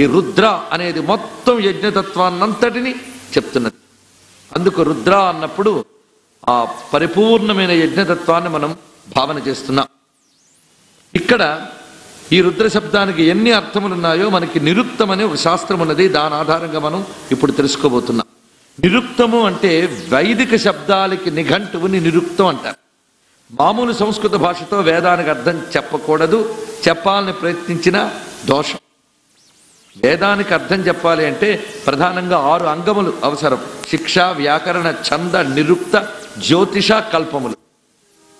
ఈ రుద్ర అనేది మొత్తం యజ్ఞతత్వాన్నంతటిని చెప్తున్నది. అందుకు రుద్ర అన్నప్పుడు ఆ పరిపూర్ణమైన యజ్ఞతత్వాన్ని మనం భావన చేస్తున్నాం. ఇక్కడ ఈ రుద్ర శబ్దానికి ఎన్ని అర్థములు ఉన్నాయో మనకి నిరుక్తం అనే ఒక శాస్త్రం ఉన్నది. దాని ఆధారంగా మనం ఇప్పుడు తెలుసుకోబోతున్నాం. నిరుక్తము అంటే వైదిక శబ్దాలకి నిఘంటువుని నిరుక్తం అంటారు. మామూలు సంస్కృత భాషతో వేదానికి అర్థం చెప్పకూడదు, చెప్పాలని ప్రయత్నించిన దోషం. వేదానికి అర్థం చెప్పాలి అంటే ప్రధానంగా 6 అంగములు అవసరం. శిక్ష, వ్యాకరణ, ఛంద, నిరుక్త, జ్యోతిష, కల్పములు.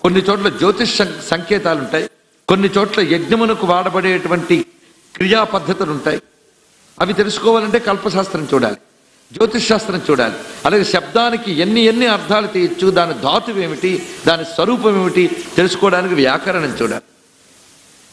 కొన్ని చోట్ల జ్యోతిష్ సంకేతాలు ఉంటాయి, కొన్ని చోట్ల యజ్ఞమునకు వాడబడేటువంటి క్రియా పద్ధతులు ఉంటాయి. అవి తెలుసుకోవాలంటే కల్పశాస్త్రం చూడాలి, జ్యోతిష్ శాస్త్రం చూడాలి. అలాగే శబ్దానికి ఎన్ని అర్థాలు తీయచ్చు, దాని ధాతువు ఏమిటి, దాని స్వరూపం ఏమిటి తెలుసుకోవడానికి వ్యాకరణం చూడాలి.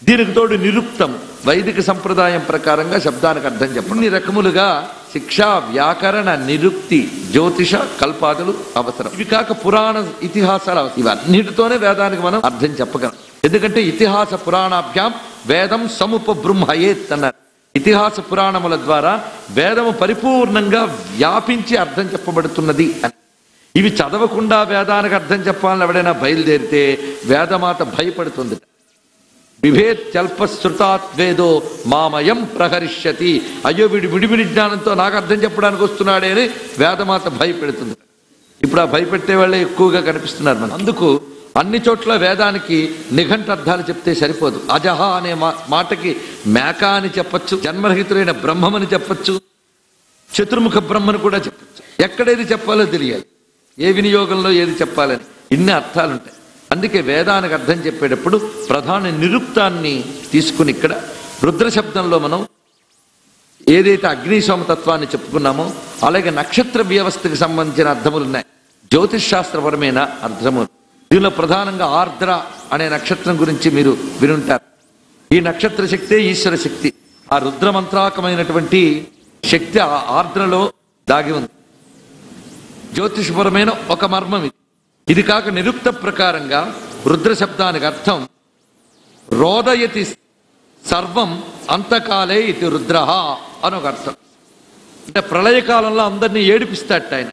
దీనికి తోడు నిరుక్తం వైదిక సంప్రదాయం ప్రకారంగా శబ్దానికి అర్థం చెప్పండి. ఇన్ని రకములుగా శిక్ష, వ్యాకరణ, నిరుక్తి, జ్యోతిష, కల్పాదులు అవసరం. ఇవి కాక పురాణ ఇతిహాసాలు అవసరం. ఇవన్నిటితోనే వేదానికి మనం అర్థం చెప్పగలం. ఎందుకంటే ఇతిహాస పురాణాభ్యాం వేదం సముపబృంహయేత్ అన్నారు. ఇతిహాస పురాణముల ద్వారా వేదము పరిపూర్ణంగా వ్యాపించి అర్థం చెప్పబడుతున్నది అని. ఇవి చదవకుండా వేదానికి అర్థం చెప్పాలని ఎవడైనా బయలుదేరితే వేదమాత భయపడుతుంది. బిభేత్యల్పశ్రుతాత్ వేదో మామయం ప్రహరిష్యతి. అయ్యో వీడి విడివిడి జ్ఞానంతో నాకు అర్థం చెప్పడానికి వస్తున్నాడే అని వేదమాత భయపెడుతుంది. ఇప్పుడు ఆ భయపెట్టే వాళ్ళే ఎక్కువగా కనిపిస్తున్నారు మనం. అందుకు అన్ని చోట్ల వేదానికి నిఘంటు అర్థాలు చెప్తే సరిపోదు. అజహ అనే మాటకి మేక అని చెప్పచ్చు, జన్మరహితుడైన బ్రహ్మమని చెప్పచ్చు, చతుర్ముఖ బ్రహ్మను కూడా చెప్పచ్చు. ఎక్కడేది చెప్పాలో తెలియాలి, ఏ వినియోగంలో ఏది చెప్పాలని ఇన్ని అర్థాలు ఉంటాయి. అందుకే వేదానికి అర్థం చెప్పేటప్పుడు ప్రధాన నిరుక్తాన్ని తీసుకుని ఇక్కడ రుద్ర శబ్దంలో మనం ఏదైతే అగ్నిశోమతత్వాన్ని చెప్పుకున్నామో అలాగే నక్షత్ర వ్యవస్థకు సంబంధించిన అర్థములు ఉన్నాయి, జ్యోతిష్ శాస్త్రపరమైన అర్థములు. దీనిలో ప్రధానంగా ఆర్ద్ర అనే నక్షత్రం గురించి మీరు వినుంటారు. ఈ నక్షత్ర శక్తే ఈశ్వర శక్తి. ఆ రుద్రమంత్రాకమైనటువంటి శక్తి ఆ ఆర్ద్రలో దాగి ఉంది. జ్యోతిషపరమైన ఒక మర్మం ఇది. ఇది కాక నిరుక్త ప్రకారంగా రుద్ర శబ్దానికి అర్థం రోదయతి సర్వం అంతకాలే ఇది రుద్ర అని ఒక అర్థం. అంటే ప్రళయకాలంలో అందరినీ ఏడిపిస్తాడట ఆయన.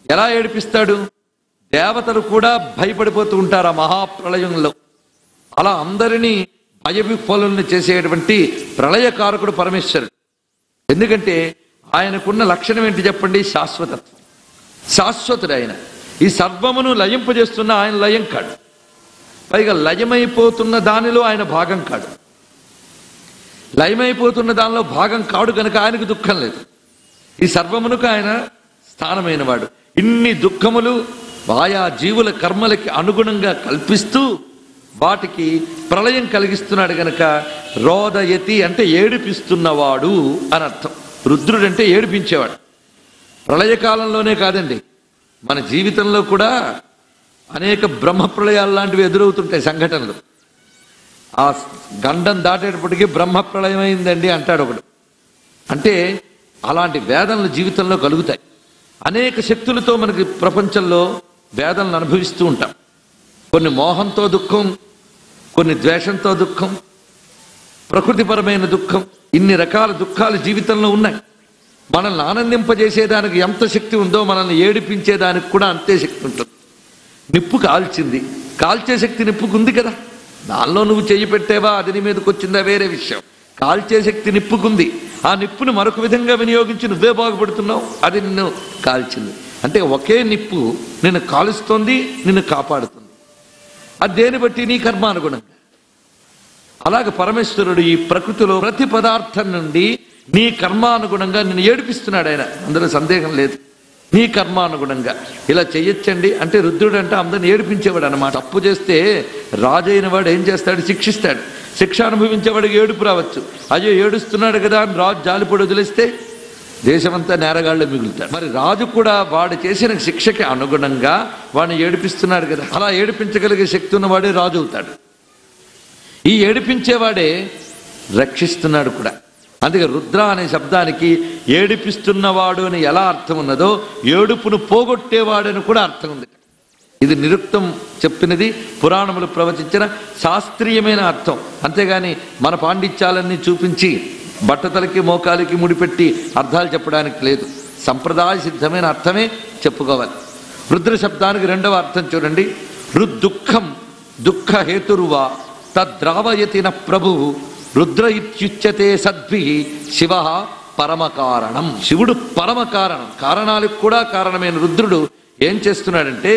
ఎలా ఏడిపిస్తాడు? దేవతలు కూడా భయపడిపోతూ ఉంటారు ఆ మహాప్రళయంలో. అలా అందరినీ భయవిహ్వలుల్ని చేసేటువంటి ప్రళయకారకుడు పరమేశ్వరుడు. ఎందుకంటే ఆయనకున్న లక్షణం ఏంటి చెప్పండి? శాశ్వతత్వం. శాశ్వతుడు ఆయన. ఈ సర్వమును లయింపజేస్తున్న ఆయన లయం కాడు. పైగా లయమైపోతున్న దానిలో ఆయన భాగం కాడు. లయమైపోతున్న దానిలో భాగం కాడు కనుక ఆయనకు దుఃఖం లేదు. ఈ సర్వమునకు ఆయన స్థానమైన వాడు. ఇన్ని దుఃఖములు ఆయా జీవుల కర్మలకి అనుగుణంగా కల్పిస్తూ వాటికి ప్రళయం కలిగిస్తున్నాడు గనక రోదయతి అంటే ఏడిపిస్తున్నవాడు అని అర్థం. రుద్రుడంటే ఏడిపించేవాడు. ప్రళయకాలంలోనే కాదండి, మన జీవితంలో కూడా అనేక బ్రహ్మ ప్రళయాలు లాంటివి ఎదురవుతుంటాయి సంఘటనలు. ఆ గండం దాటేటప్పటికీ బ్రహ్మ ప్రళయం అయిందండి అంటాడు ఒకడు. అంటే అలాంటి వేదనలు జీవితంలో కలుగుతాయి. అనేక శక్తులతో మనకి ప్రపంచంలో వేదనలు అనుభవిస్తూ ఉంటాం. కొన్ని మోహంతో దుఃఖం, కొన్ని ద్వేషంతో దుఃఖం, ప్రకృతిపరమైన దుఃఖం, ఇన్ని రకాల దుఃఖాలు జీవితంలో ఉన్నాయి. మనల్ని ఆనందింపజేసేదానికి ఎంత శక్తి ఉందో మనల్ని ఏడిపించేదానికి కూడా అంతే శక్తి ఉంటుంది. నిప్పు కాల్చింది, కాల్చే శక్తి నిప్పుకు ఉంది కదా. దానిలో నువ్వు చెయ్యి పెట్టేవా, అది నీ మీదకి వచ్చిందా వేరే విషయం. కాల్చే శక్తి నిప్పుకుంది. ఆ నిప్పును మరొక విధంగా వినియోగించి నువ్వే బాగుపడుతున్నావు, అది నిన్ను కాల్చింది. అంటే ఒకే నిప్పు నిన్ను కాలుస్తోంది, నిన్ను కాపాడుతుంది. అది దేని బట్టి? నీ కర్మానుగుణంగా. అలాగే పరమేశ్వరుడు ఈ ప్రకృతిలో ప్రతి పదార్థం నుండి నీ కర్మానుగుణంగా నిన్ను ఏడిపిస్తున్నాడు ఆయన. అందులో సందేహం లేదు. నీ కర్మానుగుణంగా ఇలా చెయ్యొచ్చండి అంటే రుద్రుడు అంటే అందరిని ఏడిపించేవాడు అనమాట. తప్పు చేస్తే రాజు అయిన వాడు ఏం చేస్తాడు? శిక్షిస్తాడు. శిక్ష అనుభవించేవాడికి ఏడుపు రావచ్చు. అయ్యో ఏడుస్తున్నాడు కదా అని రాజు జాలిపడి వదిలేస్తే దేశమంతా నేరగాళ్ళు మిగులుతాడు. మరి రాజు కూడా వాడు చేసిన శిక్షకి అనుగుణంగా వాడిని ఏడిపిస్తున్నాడు కదా. అలా ఏడిపించగలిగే శక్తి ఉన్నవాడే రాజు అవుతాడు. ఈ ఏడిపించేవాడే రక్షిస్తున్నాడు కూడా. అందుకే రుద్ర అనే శబ్దానికి ఏడిపిస్తున్నవాడు అని ఎలా అర్థం ఉన్నదో ఏడుపును పోగొట్టేవాడని కూడా అర్థం ఉంది. ఇది నిరుక్తం చెప్పినది, పురాణములు ప్రవచించిన శాస్త్రీయమైన అర్థం. అంతేగాని మన పాండిత్యాలన్నీ చూపించి బట్టతలకి మోకాలికి ముడిపెట్టి అర్థాలు చెప్పడానికి లేదు. సంప్రదాయ సిద్ధమైన అర్థమే చెప్పుకోవాలి. రుద్ర శబ్దానికి రెండవ అర్థం చూడండి. రుద్దుఃఖం దుఃఖ హేతుర్వా తద్రావయతిన ప్రభువు రుద్ర ఇత్యుచ్యతే సద్భి శివ పరమకారణం. శివుడు పరమకారణం, కారణాలకు కూడా కారణమైన రుద్రుడు ఏం చేస్తున్నాడంటే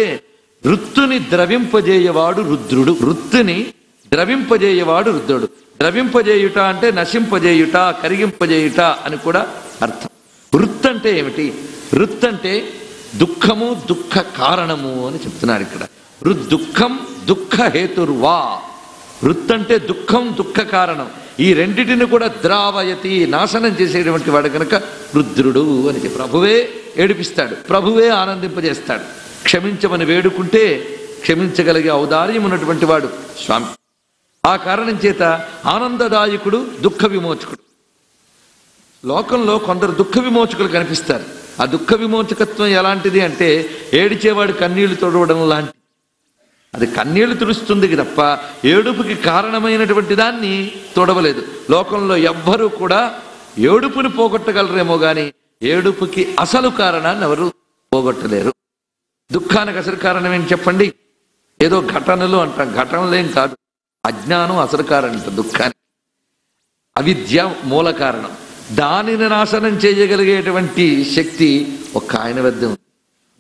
రుత్తుని ద్రవింపజేయవాడు రుద్రుడు. రుత్తుని ద్రవింపజేయవాడు రుద్రుడు. ద్రవింపజేయుట అంటే నశింపజేయుట, కరిగింపజేయుట అని కూడా అర్థం. వృత్ అంటే ఏమిటి? వృత్ అంటే దుఃఖము, దుఃఖ కారణము అని చెప్తున్నాడు ఇక్కడ. రుద్దుఃఖం దుఃఖ హేతుర్వా. వృత్ అంటే దుఃఖం, దుఃఖ కారణం. ఈ రెండిటిని కూడా ద్రావయతి, నాశనం చేసేటువంటి వాడు కనుక రుద్రుడు అని చెప్పి. ప్రభువే ఏడిపిస్తాడు, ప్రభువే ఆనందింపజేస్తాడు. క్షమించమని వేడుకుంటే క్షమించగలిగే ఔదార్యం ఉన్నటువంటి వాడు స్వామి. ఆ కారణం చేత ఆనందదాయకుడు, దుఃఖ విమోచకుడు. లోకంలో కొందరు దుఃఖ విమోచకులు కనిపిస్తారు. ఆ దుఃఖ విమోచకత్వం ఎలాంటిది అంటే ఏడిచేవాడు కన్నీళ్లు తొడవడం లాంటి. అది కన్నీళ్లు తుడుస్తుంది తప్ప ఏడుపుకి కారణమైనటువంటి దాన్ని తొడవలేదు. లోకంలో ఎవ్వరూ కూడా ఏడుపుని పోగొట్టగలరేమో కానీ ఏడుపుకి అసలు కారణాన్ని ఎవరు పోగొట్టలేరు. దుఃఖానికి అసలు కారణం ఏంటి చెప్పండి? ఏదో ఘటనలు అంటాం, ఘటనలేం కాదు. అజ్ఞానం అసలు కారణం దుఃఖానికి. అవిద్య మూల కారణం. దానిని నాశనం చేయగలిగేటువంటి శక్తి ఒక్క ఆయన వద్ద ఉంది.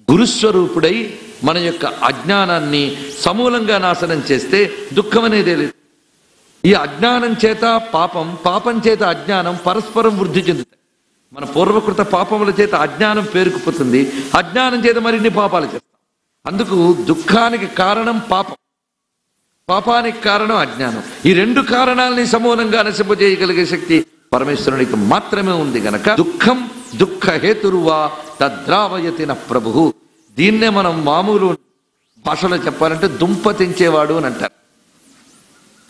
గురుస్వరూపుడై మన యొక్క అజ్ఞానాన్ని సమూలంగా నాశనం చేస్తే దుఃఖం అనేదే లేదు. ఈ అజ్ఞానం చేత పాపం, పాపం చేత అజ్ఞానం పరస్పరం వృద్ధి చెందుతాయి. మన పూర్వకృత పాపముల చేత అజ్ఞానం పేరుకుపోతుంది, అజ్ఞానం చేత మరిన్ని పాపాలు చేస్తాం. అందుకు దుఃఖానికి కారణం పాపం, పాపానికి కారణం అజ్ఞానం. ఈ రెండు కారణాలని సమూలంగా నశింపజేయగలిగే శక్తి పరమేశ్వరునికి మాత్రమే ఉంది గనక దుఃఖం దుఃఖ హేతురువా తద్రావయతి న ప్రభు. దీన్నే మనం మామూలు భాషలో చెప్పాలంటే దుంప తెంచేవాడు అని అంటారు.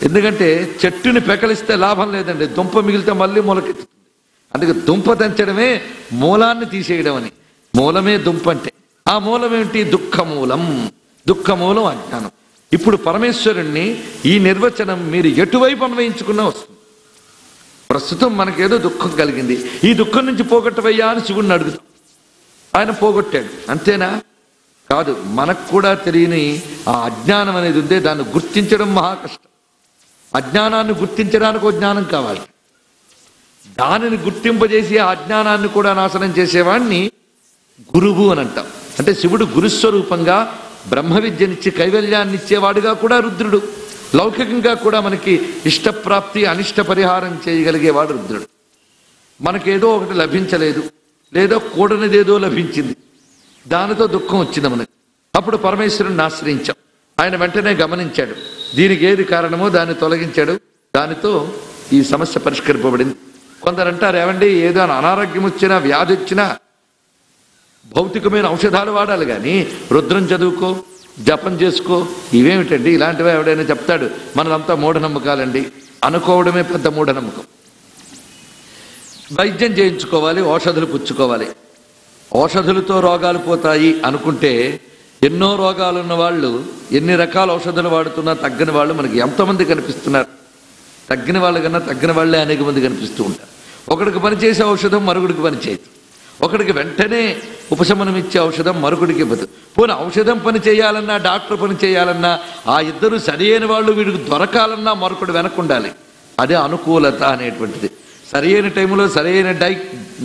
ఎందుకంటే చెట్టుని పెకలిస్తే లాభం లేదండి, దుంప మిగిలితే మళ్ళీ మొలకెత్తుతుంది. అందుకే దుంప తెంచడమే మూలాన్ని తీసేయడం అని. మూలమే దుంప అంటే. ఆ మూలం ఏమిటి? దుఃఖమూలం. దుఃఖమూలం అజ్ఞానం. ఇప్పుడు పరమేశ్వరుణ్ణి ఈ నిర్వచనం మీరు ఎటువైపు అన్వయించుకున్నా వస్తుంది. ప్రస్తుతం మనకేదో దుఃఖం కలిగింది, ఈ దుఃఖం నుంచి పోగొట్టవయ్యా అని శివుణ్ణి అడుగుతాం. ఆయన పోగొట్టాడు, అంతేనా? కాదు. మనకు కూడా తెలియని ఆ అజ్ఞానం అనేది ఉందే, దాన్ని గుర్తించడం మహా కష్టం. అజ్ఞానాన్ని గుర్తించడానికి ఒక జ్ఞానం కావాలి. దానిని గుర్తింపజేసి ఆ అజ్ఞానాన్ని కూడా నాశనం చేసేవాడిని గురువు అని అంటాం. అంటే శివుడు గురుస్వరూపంగా బ్రహ్మ విద్యనిచ్చి కైవల్యాన్ని ఇచ్చేవాడుగా కూడా రుద్రుడు. లౌకికంగా కూడా మనకి ఇష్టప్రాప్తి అనిష్ట పరిహారం చేయగలిగేవాడు రుద్రుడు. మనకేదో ఒకటి లభించలేదు, లేదో కూడనిదేదో లభించింది, దానితో దుఃఖం వచ్చింది మనకి. అప్పుడు పరమేశ్వరుని ఆశ్రయించాం. ఆయన వెంటనే గమనించాడు, దీనికి ఏది కారణమో దాన్ని తొలగించాడు. దానితో ఈ సమస్య పరిష్కరింపబడింది. కొందరు అంటారు, ఏమండి ఏదో అనారోగ్యం వచ్చినా వ్యాధి వచ్చినా భౌతికమైన ఔషధాలు వాడాలి కానీ రుద్రం చదువుకో జపం చేసుకో ఇవేమిటండి, ఇలాంటివి ఎవడైనా చెప్తాడు. మనదంతా మూఢనమ్మకాలండి అనుకోవడమే పెద్ద మూఢనమ్మకం. వైద్యం చేయించుకోవాలి, ఔషధులు పుచ్చుకోవాలి, ఔషధులతో రోగాలు పోతాయి అనుకుంటే ఎన్నో రోగాలు ఉన్న వాళ్ళు ఎన్ని రకాల ఔషధాలు వాడుతున్నా తగ్గని వాళ్ళు మనకి ఎంతమంది కనిపిస్తున్నారు. తగ్గిన వాళ్ళ కన్నా తగ్గిన వాళ్ళే అనేక మంది కనిపిస్తూ ఉంటారు. ఒకడికి పనిచేసే ఔషధం మరొకడికి పనిచేయదు. ఒకడికి వెంటనే ఉపశమనం ఇచ్చే ఔషధం మరొకడికి ఇవ్వదు. పోనీ ఔషధం పని చేయాలన్నా డాక్టర్ పని చేయాలన్నా ఆ ఇద్దరు సరియైన వాళ్ళు వీడికి దొరకాలన్నా మరొకడు వెనకుండాలి. అదే అనుకూలత అనేటువంటిది. సరియైన టైంలో సరైన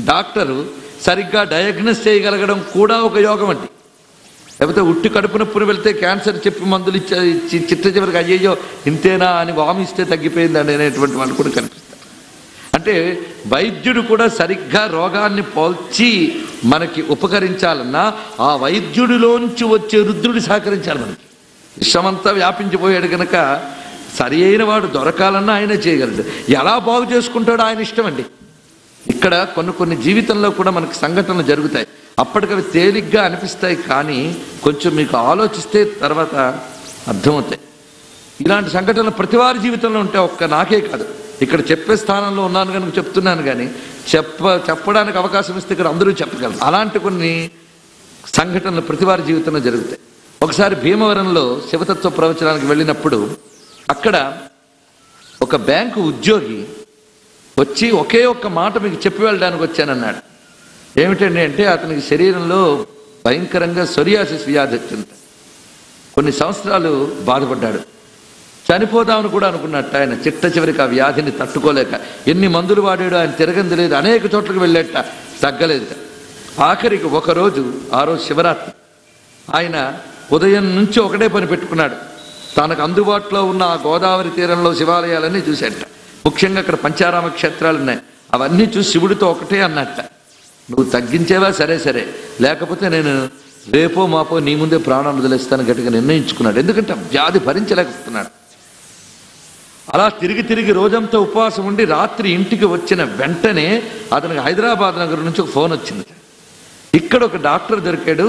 డాక్టరు సరిగ్గా డయాగ్నోస్ చేయగలగడం కూడా ఒక యోగం అండి. లేకపోతే ఉట్టి కడుపు నొప్పుని వెళ్తే క్యాన్సర్ చెప్పి మందులు ఇచ్చి చిట్ట చివరికి అయ్యయ్యో ఇంతేనా అని వామిస్తే తగ్గిపోయిందండి అనేటువంటి వాళ్ళు కూడా కనిపిస్తారు. అంటే వైద్యుడు కూడా సరిగ్గా రోగాన్ని పోల్చి మనకి ఉపకరించాలన్నా ఆ వైద్యుడిలోంచి వచ్చే రుద్రుడు సహకరించాలి. మనకి విషమంతా వ్యాపించిపోయాడు కనుక సరి అయిన వాడు దొరకాలన్నా ఆయన చేయగలడు. ఎలా బాగు చేసుకుంటాడో ఆయన ఇష్టం అండి. ఇక్కడ కొన్ని జీవితంలో కూడా మనకి సంఘటనలు జరుగుతాయి. అప్పటికవి తేలిగ్గా అనిపిస్తాయి, కానీ కొంచెం మీకు ఆలోచిస్తే తర్వాత అర్థమవుతాయి. ఇలాంటి సంఘటనలు ప్రతి వారి జీవితంలో ఉంటాయి, ఒక్క నాకే కాదు. ఇక్కడ చెప్పే స్థానంలో ఉన్నాను కనుక చెప్తున్నాను, కానీ చెప్పడానికి అవకాశం ఇస్తే ఇక్కడ అందరూ చెప్పగలరు. అలాంటి కొన్ని సంఘటనలు ప్రతి వారి జీవితంలో జరుగుతాయి. ఒకసారి భీమవరంలో శివతత్వ ప్రవచనానికి వెళ్ళినప్పుడు అక్కడ ఒక బ్యాంకు ఉద్యోగి వచ్చి ఒకే ఒక్క మాట మీకు చెప్పి వెళ్ళడానికి వచ్చానన్నాడు. ఏమిటండి అంటే అతనికి శరీరంలో భయంకరంగా సొరియాసిస్ వ్యాధి వచ్చింది. కొన్ని సంవత్సరాలు బాధపడ్డాడు, చనిపోదామని కూడా అనుకున్నట్టు. ఆయన చిట్ట చివరికి ఆ వ్యాధిని తట్టుకోలేక ఎన్ని మందులు వాడాడు, ఆయన తిరగంది లేదు, అనేక చోట్లకు వెళ్ళేట తగ్గలేదు. ఆఖరికి ఒకరోజు, ఆ రోజు శివరాత్రి, ఆయన ఉదయం నుంచి ఒకటే పని పెట్టుకున్నాడు. తనకు అందుబాటులో ఉన్న ఆ గోదావరి తీరంలో శివాలయాలన్నీ చూసేట. ముఖ్యంగా అక్కడ పంచారామ క్షేత్రాలు ఉన్నాయి. అవన్నీ చూసి శివుడితో ఒకటే అన్నట్ట, నువ్వు తగ్గించేవా సరే, లేకపోతే నేను రేపో మాపో నీ ముందే ప్రాణాలు వదిలేస్తాను గట్టిగా నిర్ణయించుకున్నాడు. ఎందుకంటే వ్యాధి భరించలేకపోతున్నాడు. అలా తిరిగి రోజంతా ఉపవాసం ఉండి రాత్రి ఇంటికి వచ్చిన వెంటనే అతనికి హైదరాబాద్ నగరం నుంచి ఒక ఫోన్ వచ్చింది. ఇక్కడ ఒక డాక్టర్ దొరికాడు,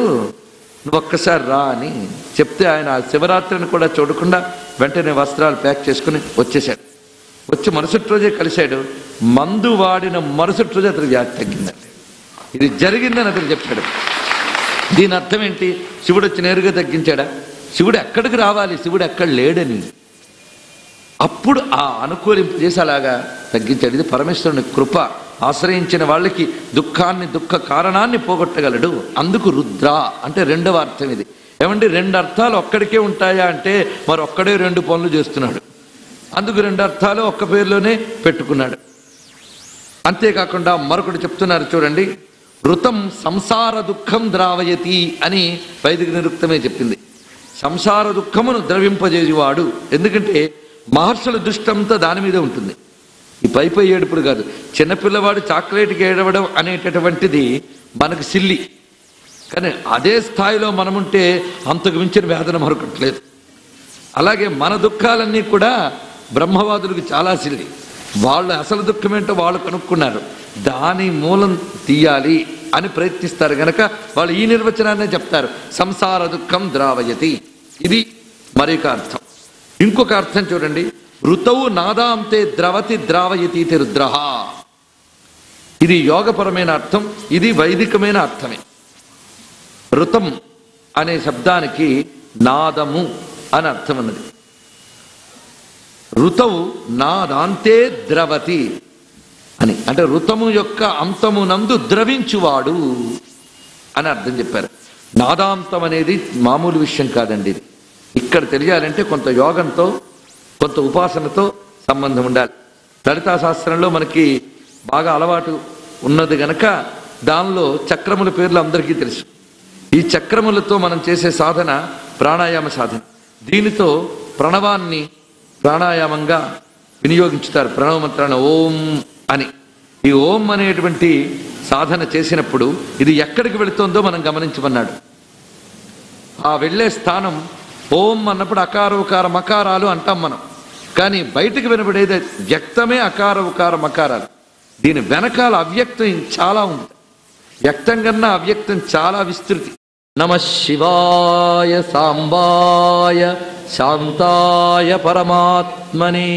నువ్వు ఒక్కసారి రా అని చెప్తే ఆయన శివరాత్రిని కూడా చూడకుండా వెంటనే వస్త్రాలు ప్యాక్ చేసుకుని వచ్చేసాడు. వచ్చి మరుసటి రోజే కలిశాడు. మందు వాడిన మరుసటి రోజే అతనికి వ్యాధి తగ్గిందండి. ఇది జరిగిందని అతను చెప్పాడు. దీని అర్థం ఏంటి? శివుడు వచ్చి నేరుగా తగ్గించాడా? శివుడు ఎక్కడికి రావాలి, శివుడు ఎక్కడ లేడని అప్పుడు ఆ అనుకూలింపు చేసి అలాగా తగ్గించాడు. ఇది పరమేశ్వరుని కృప. ఆశ్రయించిన వాళ్ళకి దుఃఖ కారణాన్ని పోగొట్టగలడు. అందుకు రుద్ర అంటే రెండవ అర్థం ఇది. ఏమంటే రెండు అర్థాలు ఒక్కడికే ఉంటాయా అంటే మరి ఒక్కడే రెండు పనులు చేస్తున్నాడు. అందుకు రెండు అర్థాలు ఒక్క పేరులోనే పెట్టుకున్నాడు. అంతేకాకుండా మరొకటి చెప్తున్నారు చూడండి, ఋతం సంసార దుఃఖం ద్రావయతి అని వైదిక నిరుక్తమే చెప్పింది. సంసార దుఃఖమును ద్రవింపజేసేవాడు. ఎందుకంటే మహర్షుల దృష్టి అంతా దాని మీద ఉంటుంది. ఈ పై ఏడుపుడు కాదు. చిన్నపిల్లవాడు చాక్లెట్కి ఏడవడం అనేటటువంటిది మనకు సిల్లి. కానీ అదే స్థాయిలో మనముంటే అంతకు మించిన వేదన మరొకట్లేదు. అలాగే మన దుఃఖాలన్నీ కూడా బ్రహ్మవాదులకు చాలా సిల్లి. వాళ్ళు అసలు దుఃఖం ఏంటో వాళ్ళు కనుక్కున్నారు, దాని మూలం తీయాలి అని ప్రయత్నిస్తారు గనక వాళ్ళు ఈ నిర్వచనాన్నే చెప్తారు, సంసార దుఃఖం ద్రావయతి. ఇది మరొక అర్థం. ఇంకొక అర్థం చూడండి, ఋతవు నాదాంతే ద్రవతి ద్రావయతి రుద్రః. ఇది యోగపరమైన అర్థం, ఇది వైదికమైన అర్థమే. ఋతం అనే శబ్దానికి నాదము అని అర్థం ఉన్నది. ఋతవు నాదాంతే ద్రవతి అని అంటే ఋతము యొక్క అంతమునందు ద్రవించువాడు అని అర్థం చెప్పారు. నాదాంతం అనేది మామూలు విషయం కాదండి. ఇది ఇక్కడ తెలియాలంటే కొంత యోగంతో కొంత ఉపాసనతో సంబంధం ఉండాలి. లలితా శాస్త్రంలో మనకి బాగా అలవాటు ఉన్నది గనక దానిలో చక్రముల పేర్లు అందరికీ తెలుసు. ఈ చక్రములతో మనం చేసే సాధన ప్రాణాయామ సాధన. దీనితో ప్రణవాన్ని ప్రాణాయామంగా వినియోగించుతారు. ప్రణవ మంత్రాన్ని ఓం అని. ఈ ఓం అనేటువంటి సాధన చేసినప్పుడు ఇది ఎక్కడికి వెళుతుందో మనం గమనించమన్నాడు. ఆ వెళ్ళే స్థానం ఓం అన్నప్పుడు అకార ఉకార మకారాలు అంటాం మనం, కానీ బయటికి వినబడేది వ్యక్తమే అకార ఉకార మకారాలు. దీని వెనకాల అవ్యక్తం చాలా ఉంది. వ్యక్తం కన్నా అవ్యక్తం చాలా విస్తృతి. నమః శివాయ సాంబాయ శాంతాయ పరమాత్మనే.